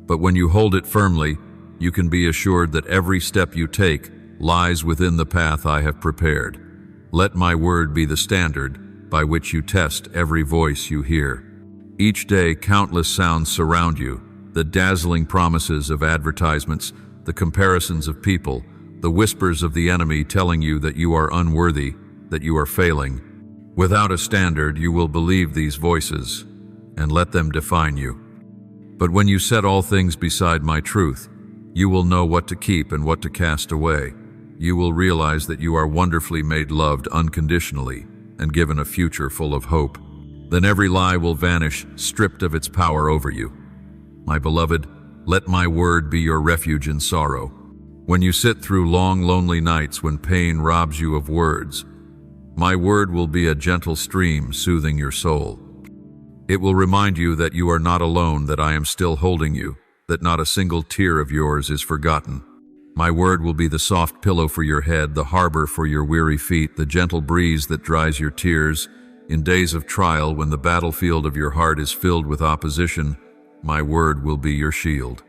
But when you hold it firmly, you can be assured that every step you take lies within the path I have prepared. Let my word be the standard by which you test every voice you hear. Each day, countless sounds surround you: the dazzling promises of advertisements, the comparisons of people, the whispers of the enemy telling you that you are unworthy, that you are failing. Without a standard, you will believe these voices and let them define you. But when you set all things beside my truth, you will know what to keep and what to cast away. You will realize that you are wonderfully made, loved unconditionally, and given a future full of hope. Then every lie will vanish, stripped of its power over you. My beloved, let my word be your refuge in sorrow. When you sit through long, lonely nights when pain robs you of words, my word will be a gentle stream soothing your soul. It will remind you that you are not alone, that I am still holding you, that not a single tear of yours is forgotten. My word will be the soft pillow for your head, the harbor for your weary feet, the gentle breeze that dries your tears. In days of trial, when the battlefield of your heart is filled with opposition, my word will be your shield.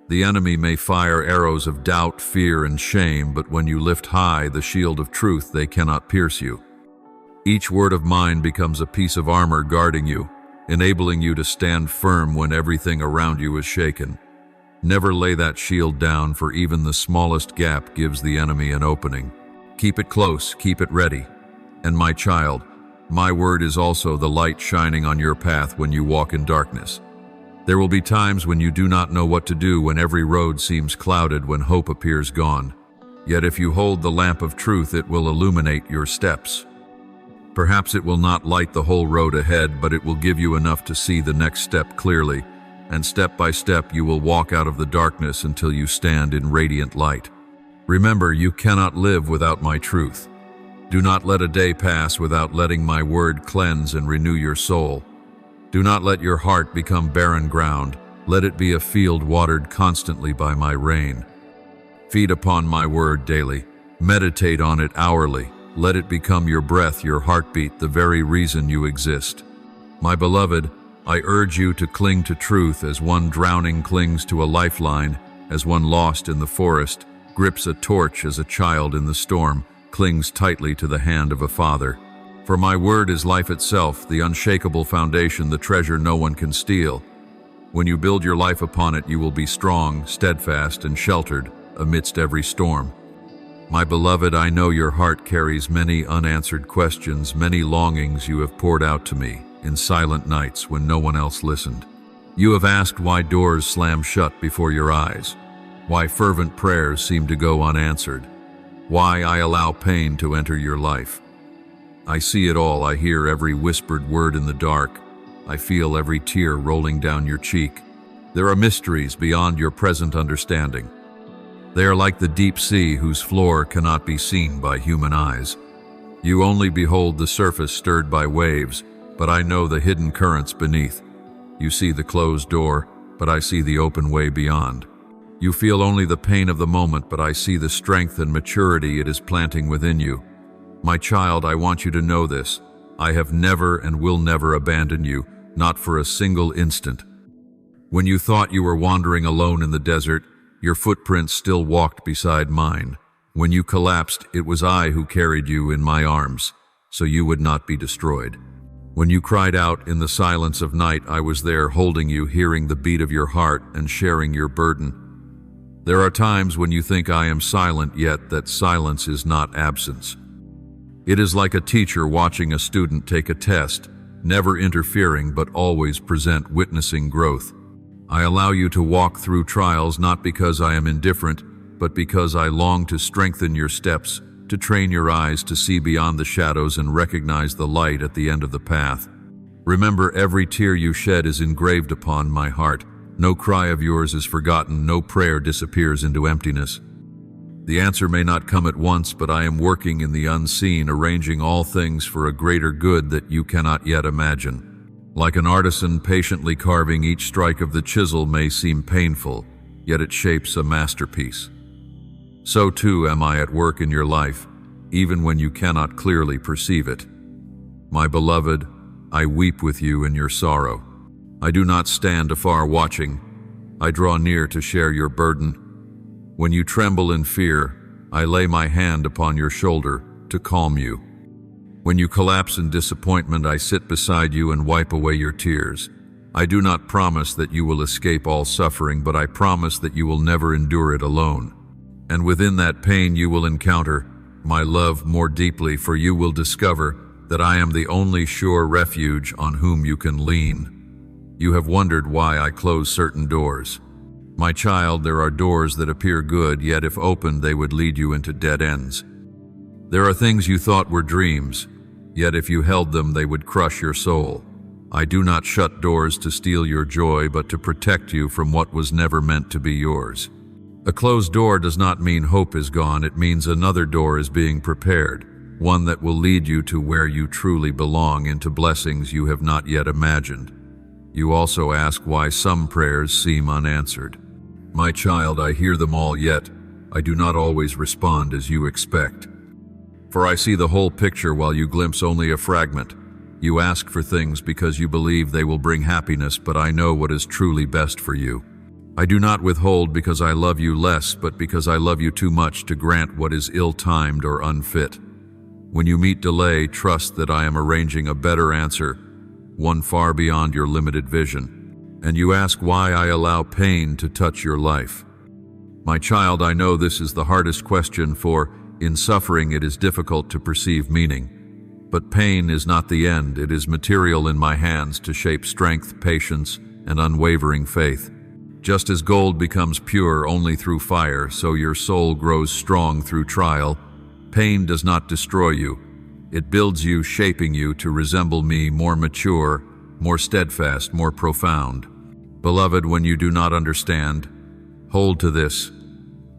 The enemy may fire arrows of doubt, fear, and shame, but when you lift high the shield of truth, they cannot pierce you. Each word of mine becomes a piece of armor guarding you, enabling you to stand firm when everything around you is shaken. Never lay that shield down, for even the smallest gap gives the enemy an opening. Keep it close, keep it ready. And my child, my word is also the light shining on your path when you walk in darkness. There will be times when you do not know what to do, when every road seems clouded, when hope appears gone. Yet if you hold the lamp of truth, it will illuminate your steps. Perhaps it will not light the whole road ahead, but it will give you enough to see the next step clearly, and step by step you will walk out of the darkness until you stand in radiant light. Remember, you cannot live without my truth. Do not let a day pass without letting my word cleanse and renew your soul. Do not let your heart become barren ground. Let it be a field watered constantly by my rain. Feed upon my word daily. Meditate on it hourly. Let it become your breath, your heartbeat, the very reason you exist. My beloved, I urge you to cling to truth as one drowning clings to a lifeline, as one lost in the forest grips a torch, as a child in the storm clings tightly to the hand of a father. For my word is life itself, the unshakable foundation, the treasure no one can steal. When you build your life upon it, you will be strong, steadfast, and sheltered amidst every storm. My beloved, I know your heart carries many unanswered questions, many longings you have poured out to me in silent nights when no one else listened. You have asked why doors slam shut before your eyes, why fervent prayers seem to go unanswered, why I allow pain to enter your life. I see it all. I hear every whispered word in the dark. I feel every tear rolling down your cheek. There are mysteries beyond your present understanding. They are like the deep sea whose floor cannot be seen by human eyes. You only behold the surface stirred by waves, but I know the hidden currents beneath. You see the closed door, but I see the open way beyond. You feel only the pain of the moment, but I see the strength and maturity it is planting within you. My child, I want you to know this. I have never and will never abandon you, not for a single instant. When you thought you were wandering alone in the desert, your footprints still walked beside mine. When you collapsed, it was I who carried you in my arms, so you would not be destroyed. When you cried out in the silence of night, I was there holding you, hearing the beat of your heart and sharing your burden. There are times when you think I am silent, yet that silence is not absence. It is like a teacher watching a student take a test, never interfering but always present, witnessing growth. I allow you to walk through trials not because I am indifferent, but because I long to strengthen your steps, to train your eyes to see beyond the shadows and recognize the light at the end of the path. Remember, every tear you shed is engraved upon my heart. No cry of yours is forgotten, no prayer disappears into emptiness. The answer may not come at once, but I am working in the unseen, arranging all things for a greater good that you cannot yet imagine. Like an artisan patiently carving, each strike of the chisel may seem painful, yet it shapes a masterpiece. So too am I at work in your life, even when you cannot clearly perceive it. My beloved, I weep with you in your sorrow. I do not stand afar watching. I draw near to share your burden. When you tremble in fear, I lay my hand upon your shoulder to calm you. When you collapse in disappointment, I sit beside you and wipe away your tears. I do not promise that you will escape all suffering, but I promise that you will never endure it alone. And within that pain you will encounter my love more deeply, for you will discover that I am the only sure refuge on whom you can lean. You have wondered why I close certain doors. My child, there are doors that appear good, yet if opened they would lead you into dead ends. There are things you thought were dreams, yet if you held them they would crush your soul. I do not shut doors to steal your joy, but to protect you from what was never meant to be yours. A closed door does not mean hope is gone, it means another door is being prepared, one that will lead you to where you truly belong, into blessings you have not yet imagined. You also ask why some prayers seem unanswered. My child, I hear them all, yet I do not always respond as you expect. For I see the whole picture while you glimpse only a fragment. You ask for things because you believe they will bring happiness, but I know what is truly best for you. I do not withhold because I love you less, but because I love you too much to grant what is ill-timed or unfit. When you meet delay, trust that I am arranging a better answer, one far beyond your limited vision. And you ask why I allow pain to touch your life. My child, I know this is the hardest question, for in suffering it is difficult to perceive meaning. But pain is not the end, it is material in my hands to shape strength, patience, and unwavering faith. Just as gold becomes pure only through fire, so your soul grows strong through trial. Pain does not destroy you. It builds you, shaping you to resemble me, more mature, more steadfast, more profound. Beloved, when you do not understand, hold to this.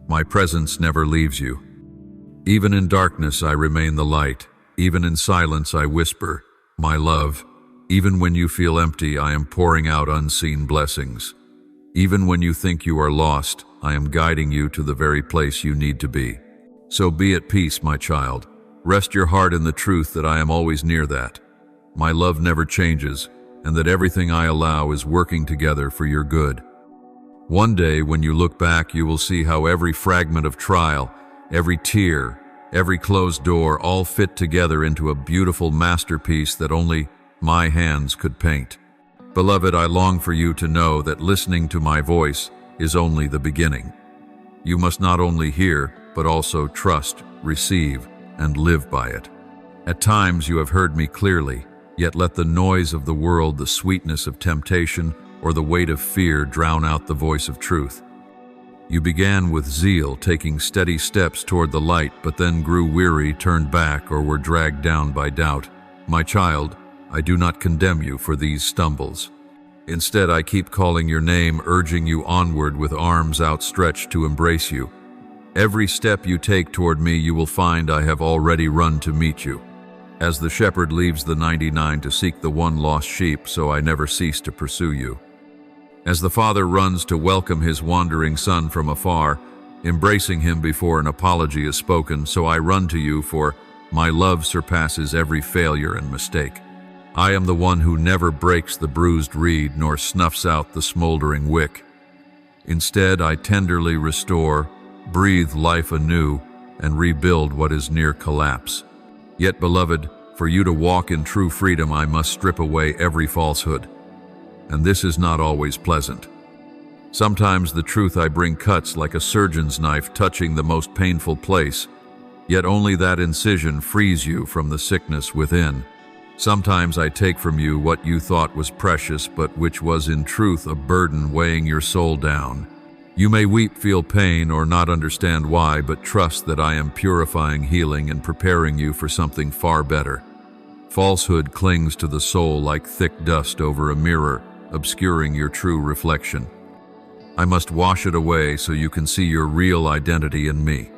My presence never leaves you. Even in darkness I remain the light. Even in silence I whisper, my love. Even when you feel empty, I am pouring out unseen blessings. Even when you think you are lost, I am guiding you to the very place you need to be. So be at peace, my child. Rest your heart in the truth that I am always near that. My love never changes, and that everything I allow is working together for your good. One day, when you look back, you will see how every fragment of trial, every tear, every closed door, all fit together into a beautiful masterpiece that only my hands could paint. Beloved, I long for you to know that listening to my voice is only the beginning. You must not only hear, but also trust, receive, and live by it. At times you have heard me clearly, yet let the noise of the world, the sweetness of temptation, or the weight of fear drown out the voice of truth. You began with zeal, taking steady steps toward the light, but then grew weary, turned back, or were dragged down by doubt. My child, I do not condemn you for these stumbles. Instead, I keep calling your name, urging you onward with arms outstretched to embrace you. Every step you take toward me, you will find I have already run to meet you. As the shepherd leaves the 99 to seek the one lost sheep, so I never cease to pursue you. As the father runs to welcome his wandering son from afar, embracing him before an apology is spoken, so I run to you, for my love surpasses every failure and mistake. I am the one who never breaks the bruised reed nor snuffs out the smoldering wick. Instead, I tenderly restore, breathe life anew, and rebuild what is near collapse. Yet, beloved, for you to walk in true freedom, I must strip away every falsehood. And this is not always pleasant. Sometimes the truth I bring cuts like a surgeon's knife touching the most painful place, yet only that incision frees you from the sickness within. Sometimes I take from you what you thought was precious, but which was in truth a burden weighing your soul down. You may weep, feel pain, or not understand why, but trust that I am purifying, healing, and preparing you for something far better. Falsehood clings to the soul like thick dust over a mirror, obscuring your true reflection. I must wash it away so you can see your real identity in me.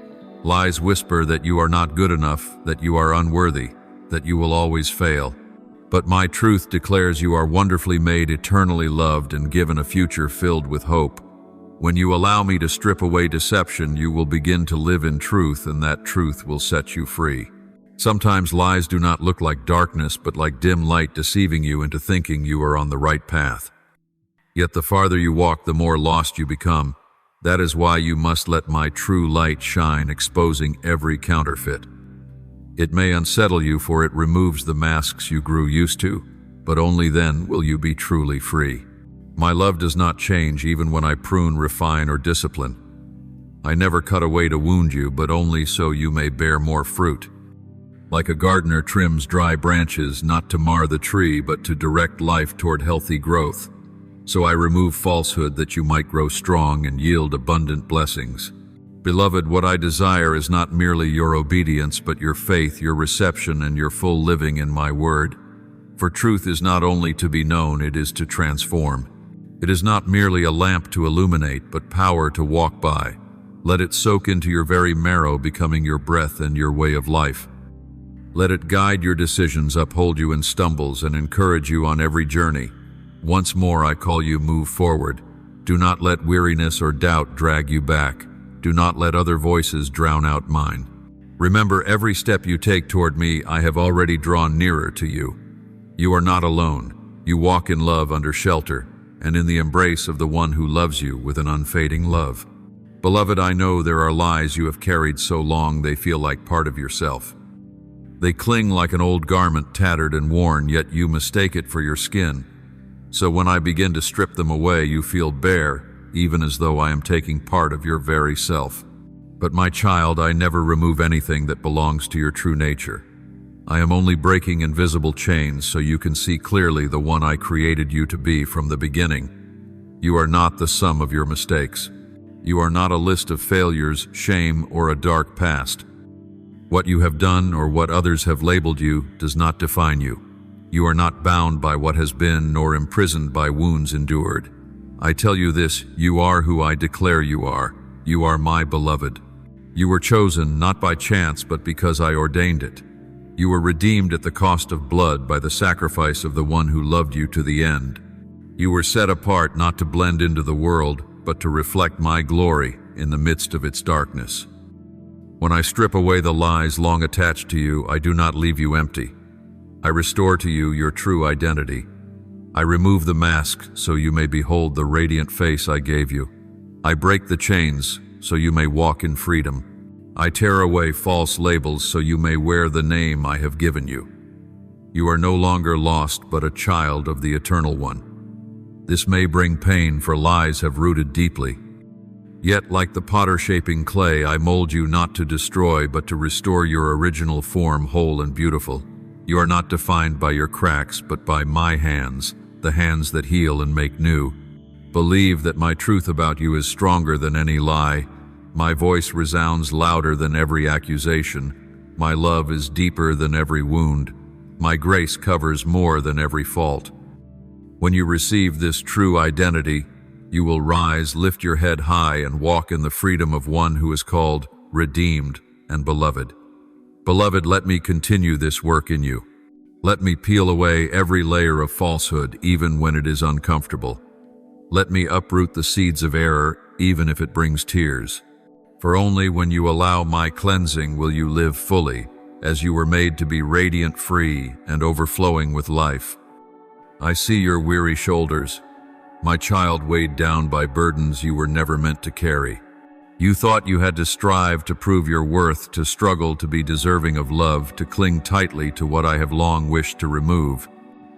Lies whisper that you are not good enough, that you are unworthy, that you will always fail. But my truth declares you are wonderfully made, eternally loved, and given a future filled with hope. When you allow me to strip away deception, you will begin to live in truth, and that truth will set you free. Sometimes lies do not look like darkness, but like dim light deceiving you into thinking you are on the right path. Yet the farther you walk, the more lost you become. That is why you must let my true light shine, exposing every counterfeit. It may unsettle you, for it removes the masks you grew used to, but only then will you be truly free. My love does not change even when I prune, refine, or discipline. I never cut away to wound you, but only so you may bear more fruit. Like a gardener trims dry branches, not to mar the tree, but to direct life toward healthy growth. So I remove falsehood that you might grow strong and yield abundant blessings. Beloved, what I desire is not merely your obedience, but your faith, your reception, and your full living in my word. For truth is not only to be known, it is to transform. It is not merely a lamp to illuminate, but power to walk by. Let it soak into your very marrow, becoming your breath and your way of life. Let it guide your decisions, uphold you in stumbles, and encourage you on every journey. Once more I call you, move forward. Do not let weariness or doubt drag you back. Do not let other voices drown out mine. Remember, every step you take toward me, I have already drawn nearer to you. You are not alone. You walk in love under shelter, and in the embrace of the one who loves you with an unfading love. Beloved, I know there are lies you have carried so long they feel like part of yourself. They cling like an old garment, tattered and worn, yet you mistake it for your skin. So when I begin to strip them away, you feel bare, even as though I am taking part of your very self. But my child, I never remove anything that belongs to your true nature. I am only breaking invisible chains so you can see clearly the one I created you to be from the beginning. You are not the sum of your mistakes. You are not a list of failures, shame, or a dark past. What you have done or what others have labeled you does not define you. You are not bound by what has been, nor imprisoned by wounds endured. I tell you this, you are who I declare you are. You are my beloved. You were chosen not by chance, but because I ordained it. You were redeemed at the cost of blood by the sacrifice of the one who loved you to the end. You were set apart not to blend into the world, but to reflect my glory in the midst of its darkness. When I strip away the lies long attached to you, I do not leave you empty. I restore to you your true identity. I remove the mask so you may behold the radiant face I gave you. I break the chains so you may walk in freedom. I tear away false labels so you may wear the name I have given you. You are no longer lost, but a child of the Eternal One. This may bring pain, for lies have rooted deeply. Yet, like the potter shaping clay, I mold you not to destroy, but to restore your original form whole and beautiful. You are not defined by your cracks, but by my hands, the hands that heal and make new. Believe that my truth about you is stronger than any lie. My voice resounds louder than every accusation. My love is deeper than every wound. My grace covers more than every fault. When you receive this true identity, you will rise, lift your head high, and walk in the freedom of one who is called, redeemed, and beloved. Beloved, let me continue this work in you. Let me peel away every layer of falsehood, even when it is uncomfortable. Let me uproot the seeds of error, even if it brings tears. For only when you allow my cleansing will you live fully, as you were made to be radiant, free, and overflowing with life. I see your weary shoulders, my child, weighed down by burdens you were never meant to carry. You thought you had to strive to prove your worth, to struggle to be deserving of love, to cling tightly to what I have long wished to remove.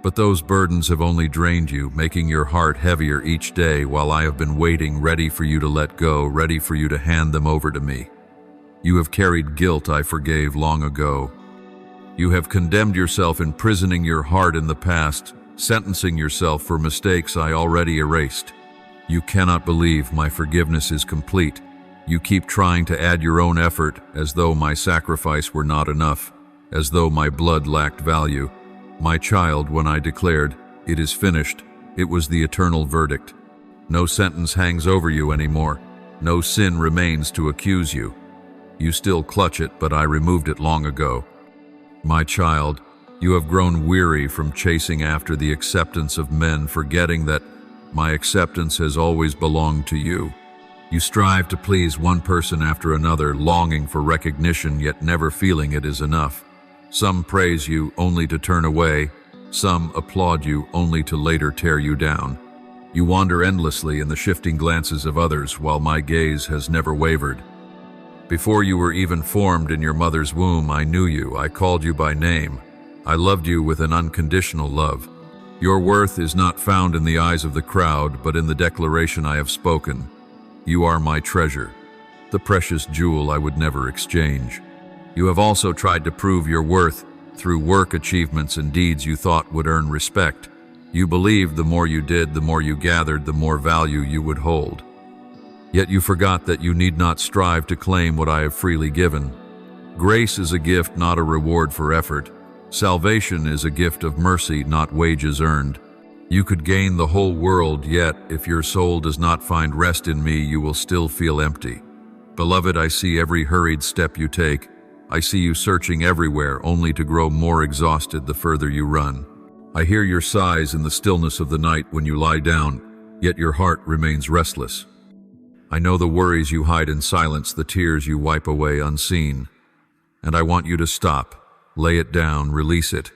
But those burdens have only drained you, making your heart heavier each day, while I have been waiting, ready for you to let go, ready for you to hand them over to me. You have carried guilt I forgave long ago. You have condemned yourself, imprisoning your heart in the past, sentencing yourself for mistakes I already erased. You cannot believe my forgiveness is complete. You keep trying to add your own effort, as though my sacrifice were not enough, as though my blood lacked value. My child, when I declared, "It is finished," it was the eternal verdict. No sentence hangs over you anymore. No sin remains to accuse you. You still clutch it, but I removed it long ago. My child, you have grown weary from chasing after the acceptance of men, forgetting that my acceptance has always belonged to you. You strive to please one person after another, longing for recognition, yet never feeling it is enough. Some praise you only to turn away. Some applaud you only to later tear you down. You wander endlessly in the shifting glances of others, while my gaze has never wavered. Before you were even formed in your mother's womb, I knew you. I called you by name. I loved you with an unconditional love. Your worth is not found in the eyes of the crowd, but in the declaration I have spoken. You are my treasure, the precious jewel I would never exchange. You have also tried to prove your worth through work, achievements, and deeds you thought would earn respect. You believed the more you did, the more you gathered, the more value you would hold. Yet you forgot that you need not strive to claim what I have freely given. Grace is a gift, not a reward for effort. Salvation is a gift of mercy, not wages earned. You could gain the whole world, yet if your soul does not find rest in me, you will still feel empty. Beloved, I see every hurried step you take. I see you searching everywhere, only to grow more exhausted the further you run. I hear your sighs in the stillness of the night when you lie down, yet your heart remains restless. I know the worries you hide in silence, the tears you wipe away unseen. And I want you to stop, lay it down, release it.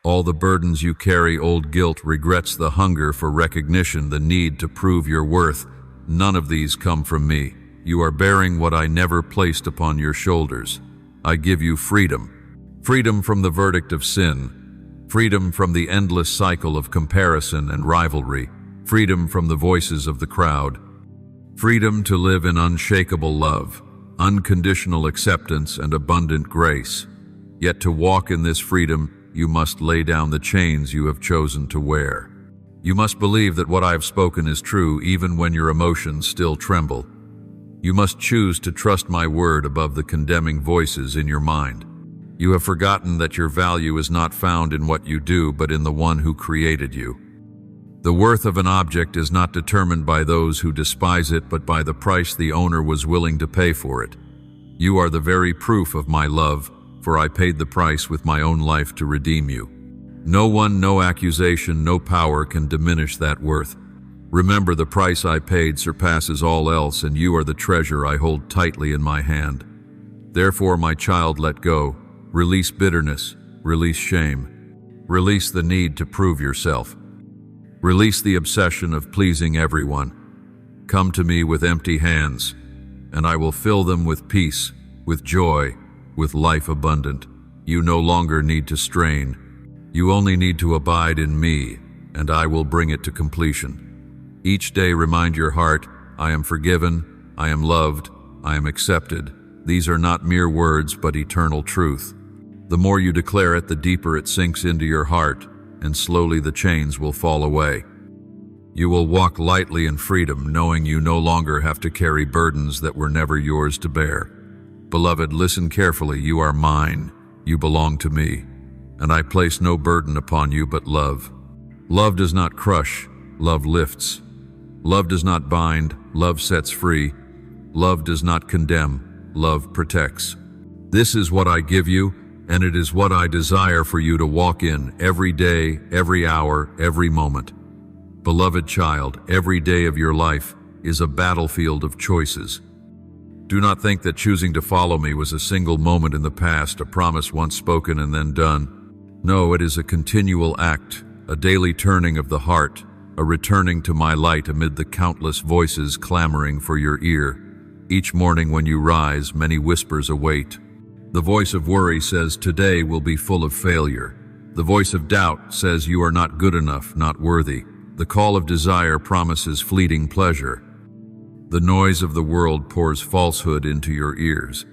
All the burdens you carry, old guilt, regrets, the hunger for recognition, the need to prove your worth, none of these come from me. You are bearing what I never placed upon your shoulders. I give you freedom. Freedom from the verdict of sin. Freedom from the endless cycle of comparison and rivalry. Freedom from the voices of the crowd. Freedom to live in unshakable love, unconditional acceptance, and abundant grace. Yet to walk in this freedom, you must lay down the chains you have chosen to wear. You must believe that what I have spoken is true, even when your emotions still tremble. You must choose to trust my word above the condemning voices in your mind. You have forgotten that your value is not found in what you do, but in the one who created you. The worth of an object is not determined by those who despise it, but by the price the owner was willing to pay for it. You are the very proof of my love, for I paid the price with my own life to redeem you. No one, no accusation, no power can diminish that worth. Remember, the price I paid surpasses all else, and you are the treasure I hold tightly in my hand. Therefore, my child, let go. Release bitterness. Release shame. Release the need to prove yourself. Release the obsession of pleasing everyone. Come to me with empty hands, and I will fill them with peace, with joy, with life abundant. You no longer need to strain. You only need to abide in me, and I will bring it to completion. Each day remind your heart, I am forgiven, I am loved, I am accepted. These are not mere words, but eternal truth. The more you declare it, the deeper it sinks into your heart, and slowly the chains will fall away. You will walk lightly in freedom, knowing you no longer have to carry burdens that were never yours to bear. Beloved, listen carefully. You are mine. You belong to me. And I place no burden upon you but love. Love does not crush. Love lifts. Love does not bind. Love sets free. Love does not condemn. Love protects. This is what I give you, and it is what I desire for you to walk in every day, every hour, every moment. Beloved child, every day of your life is a battlefield of choices. Do not think that choosing to follow me was a single moment in the past, a promise once spoken and then done. No, it is a continual act, a daily turning of the heart, a returning to my light amid the countless voices clamoring for your ear. Each morning when you rise, many whispers await. The voice of worry says today will be full of failure. The voice of doubt says you are not good enough, not worthy. The call of desire promises fleeting pleasure. The noise of the world pours falsehood into your ears.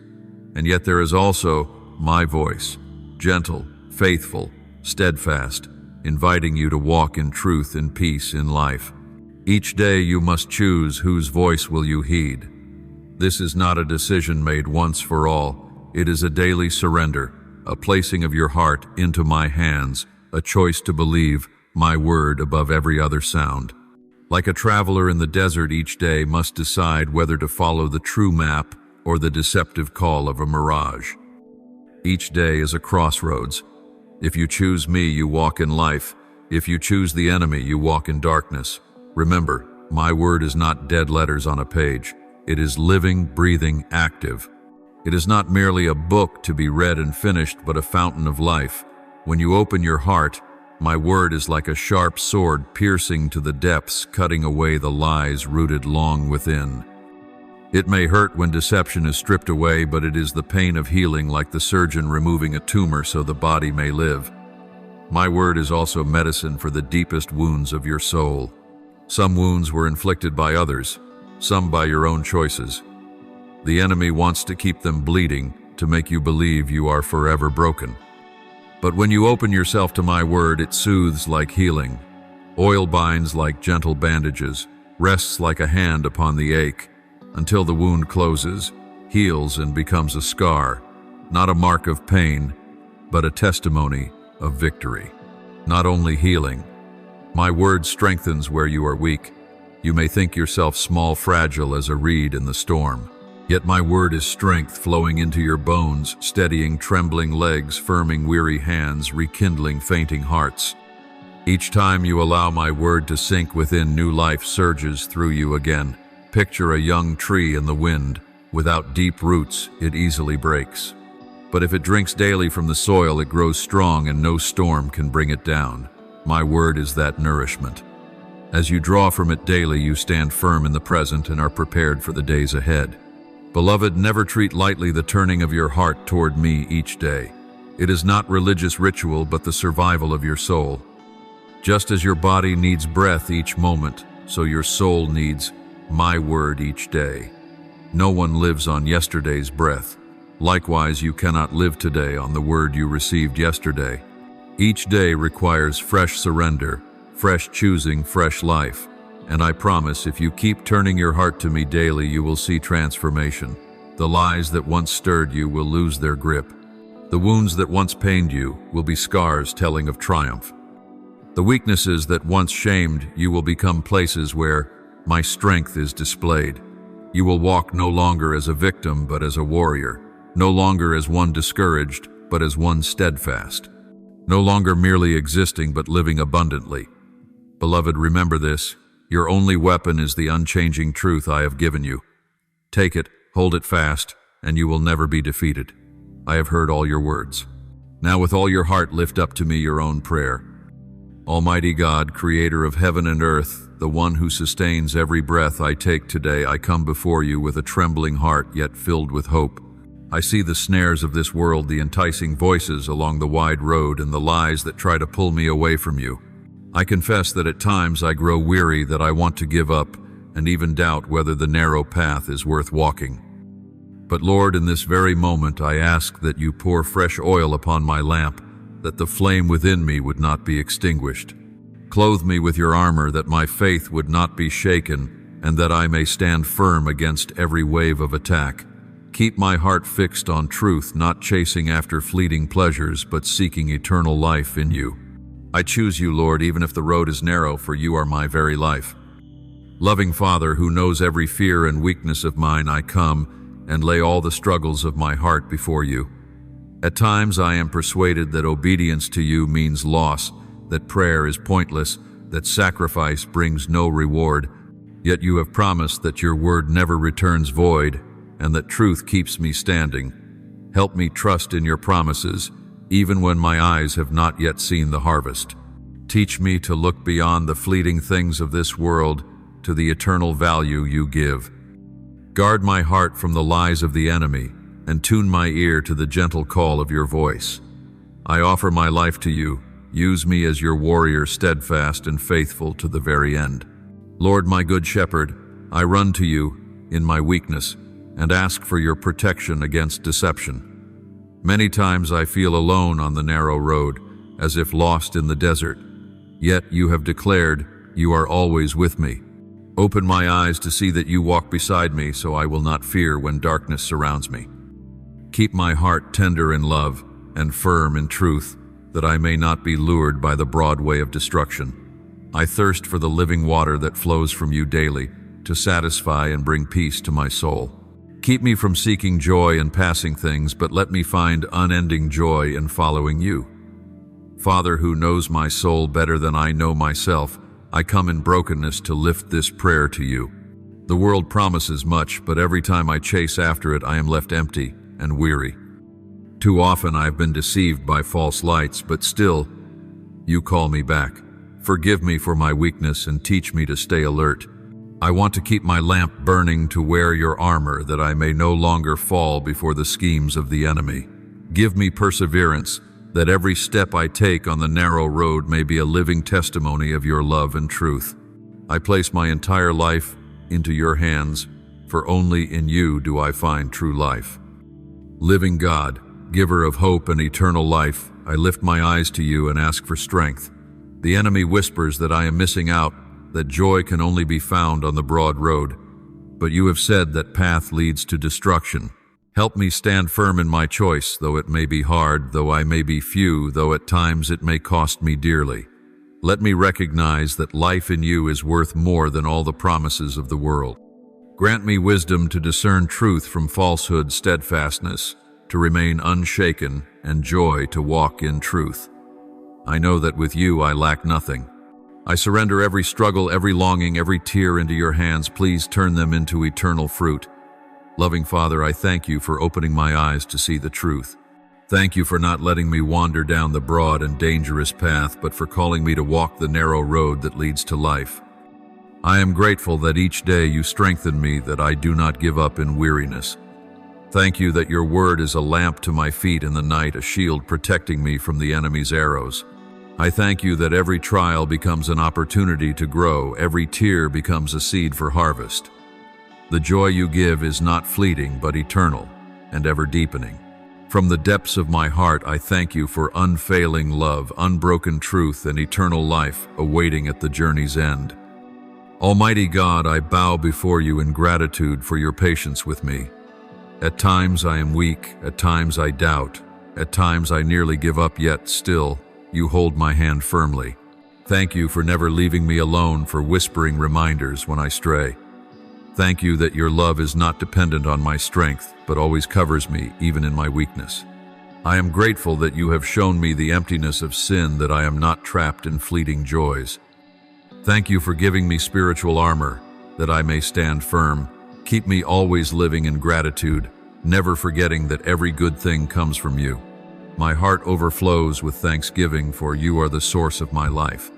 And yet there is also my voice, gentle, faithful, steadfast, inviting you to walk in truth and peace in life. Each day you must choose whose voice will you heed. This is not a decision made once for all. It is a daily surrender, a placing of your heart into my hands, a choice to believe my word above every other sound. Like a traveler in the desert, each day must decide whether to follow the true map or the deceptive call of a mirage. Each day is a crossroads. If you choose me, you walk in life. If you choose the enemy, you walk in darkness. Remember, my word is not dead letters on a page. It is living, breathing, active. It is not merely a book to be read and finished, but a fountain of life. When you open your heart, my word is like a sharp sword piercing to the depths, cutting away the lies rooted long within. It may hurt when deception is stripped away, but it is the pain of healing, like the surgeon removing a tumor so the body may live. My word is also medicine for the deepest wounds of your soul. Some wounds were inflicted by others, some by your own choices. The enemy wants to keep them bleeding, to make you believe you are forever broken. But when you open yourself to my word, it soothes like healing. Oil binds like gentle bandages, rests like a hand upon the ache, until the wound closes, heals, and becomes a scar, not a mark of pain, but a testimony of victory. Not only healing, my word strengthens where you are weak. You may think yourself small, fragile as a reed in the storm. Yet my word is strength flowing into your bones, steadying trembling legs, firming weary hands, rekindling fainting hearts. Each time you allow my word to sink within, new life surges through you again. Picture a young tree in the wind. Without deep roots, it easily breaks. But if it drinks daily from the soil, it grows strong and no storm can bring it down. My word is that nourishment. As you draw from it daily, you stand firm in the present and are prepared for the days ahead. Beloved, never treat lightly the turning of your heart toward me each day. It is not religious ritual, but the survival of your soul. Just as your body needs breath each moment, so your soul needs my word each day. No one lives on yesterday's breath. Likewise, you cannot live today on the word you received yesterday. Each day requires fresh surrender, fresh choosing, fresh life. And I promise, if you keep turning your heart to me daily, you will see transformation. The lies that once stirred you will lose their grip. The wounds that once pained you will be scars telling of triumph. The weaknesses that once shamed you will become places where my strength is displayed. You will walk no longer as a victim, but as a warrior. No longer as one discouraged, but as one steadfast. No longer merely existing, but living abundantly. Beloved, remember this. Your only weapon is the unchanging truth I have given you. Take it, hold it fast, and you will never be defeated. I have heard all your words. Now with all your heart lift up to me your own prayer. Almighty God, creator of heaven and earth, the one who sustains every breath I take today, I come before you with a trembling heart yet filled with hope. I see the snares of this world, the enticing voices along the wide road, and the lies that try to pull me away from you. I confess that at times I grow weary, that I want to give up, and even doubt whether the narrow path is worth walking. But Lord, in this very moment I ask that you pour fresh oil upon my lamp, that the flame within me would not be extinguished. Clothe me with your armor, that my faith would not be shaken, and that I may stand firm against every wave of attack. Keep my heart fixed on truth, not chasing after fleeting pleasures, but seeking eternal life in you. I choose you, Lord, even if the road is narrow, for you are my very life. Loving Father, who knows every fear and weakness of mine, I come and lay all the struggles of my heart before you. At times I am persuaded that obedience to you means loss, that prayer is pointless, that sacrifice brings no reward. Yet you have promised that your word never returns void, and that truth keeps me standing. Help me trust in your promises, even when my eyes have not yet seen the harvest. Teach me to look beyond the fleeting things of this world to the eternal value you give. Guard my heart from the lies of the enemy, and tune my ear to the gentle call of your voice. I offer my life to you. Use me as your warrior, steadfast and faithful to the very end. Lord, my good shepherd, I run to you in my weakness and ask for your protection against deception. Many times I feel alone on the narrow road, as if lost in the desert. Yet you have declared you are always with me. Open my eyes to see that you walk beside me, so I will not fear when darkness surrounds me. Keep my heart tender in love and firm in truth, that I may not be lured by the broad way of destruction. I thirst for the living water that flows from you daily, to satisfy and bring peace to my soul. Keep me from seeking joy in passing things, but let me find unending joy in following you. Father, who knows my soul better than I know myself, I come in brokenness to lift this prayer to you. The world promises much, but every time I chase after it, I am left empty and weary. Too often I have been deceived by false lights, but still, you call me back. Forgive me for my weakness and teach me to stay alert. I want to keep my lamp burning, to wear your armor, that I may no longer fall before the schemes of the enemy. Give me perseverance, that every step I take on the narrow road may be a living testimony of your love and truth. I place my entire life into your hands, for only in you do I find true life. Living God, giver of hope and eternal life, I lift my eyes to you and ask for strength. The enemy whispers that I am missing out, that joy can only be found on the broad road. But you have said that path leads to destruction. Help me stand firm in my choice, though it may be hard, though I may be few, though at times it may cost me dearly. Let me recognize that life in you is worth more than all the promises of the world. Grant me wisdom to discern truth from falsehood, steadfastness to remain unshaken, and joy to walk in truth. I know that with you I lack nothing. I surrender every struggle, every longing, every tear into your hands. Please turn them into eternal fruit. Loving Father, I thank you for opening my eyes to see the truth. Thank you for not letting me wander down the broad and dangerous path, but for calling me to walk the narrow road that leads to life. I am grateful that each day you strengthen me, that I do not give up in weariness. Thank you that your word is a lamp to my feet in the night, a shield protecting me from the enemy's arrows. I thank you that every trial becomes an opportunity to grow, every tear becomes a seed for harvest. The joy you give is not fleeting, but eternal and ever deepening. From the depths of my heart, I thank you for unfailing love, unbroken truth, and eternal life awaiting at the journey's end. Almighty God, I bow before you in gratitude for your patience with me. At times I am weak, at times I doubt, at times I nearly give up, yet still, you hold my hand firmly. Thank you for never leaving me alone, for whispering reminders when I stray. Thank you that your love is not dependent on my strength, but always covers me, even in my weakness. I am grateful that you have shown me the emptiness of sin, that I am not trapped in fleeting joys. Thank you for giving me spiritual armor, that I may stand firm. Keep me always living in gratitude, never forgetting that every good thing comes from you. My heart overflows with thanksgiving, for you are the source of my life.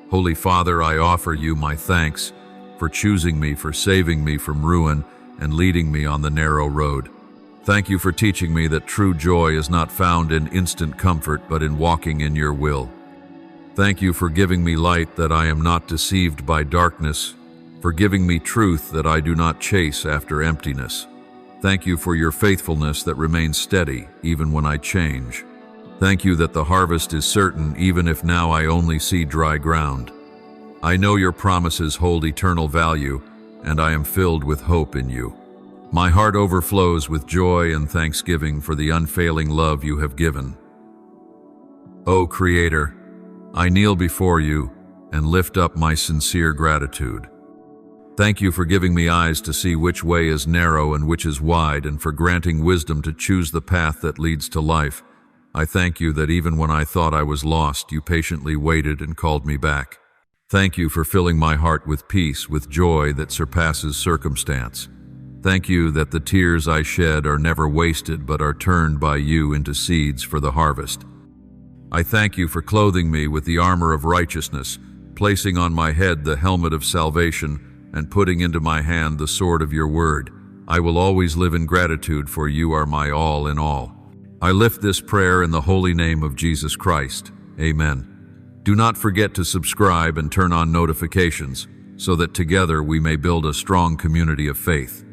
Holy Father, I offer you my thanks for choosing me, for saving me from ruin, and leading me on the narrow road. Thank you for teaching me that true joy is not found in instant comfort, but in walking in your will. Thank you for giving me light that I am not deceived by darkness, for giving me truth that I do not chase after emptiness. Thank you for your faithfulness that remains steady even when I change. Thank you that the harvest is certain even if now I only see dry ground. I know your promises hold eternal value, and I am filled with hope in you. My heart overflows with joy and thanksgiving for the unfailing love you have given. O Creator, I kneel before you and lift up my sincere gratitude. Thank you for giving me eyes to see which way is narrow and which is wide, and for granting wisdom to choose the path that leads to life. I thank you that even when I thought I was lost, you patiently waited and called me back. Thank you for filling my heart with peace, with joy that surpasses circumstance. Thank you that the tears I shed are never wasted but are turned by you into seeds for the harvest. I thank you for clothing me with the armor of righteousness, placing on my head the helmet of salvation, and putting into my hand the sword of your word. I will always live in gratitude, for you are my all in all. I lift this prayer in the holy name of Jesus Christ. Amen. Do not forget to subscribe and turn on notifications, so that together we may build a strong community of faith.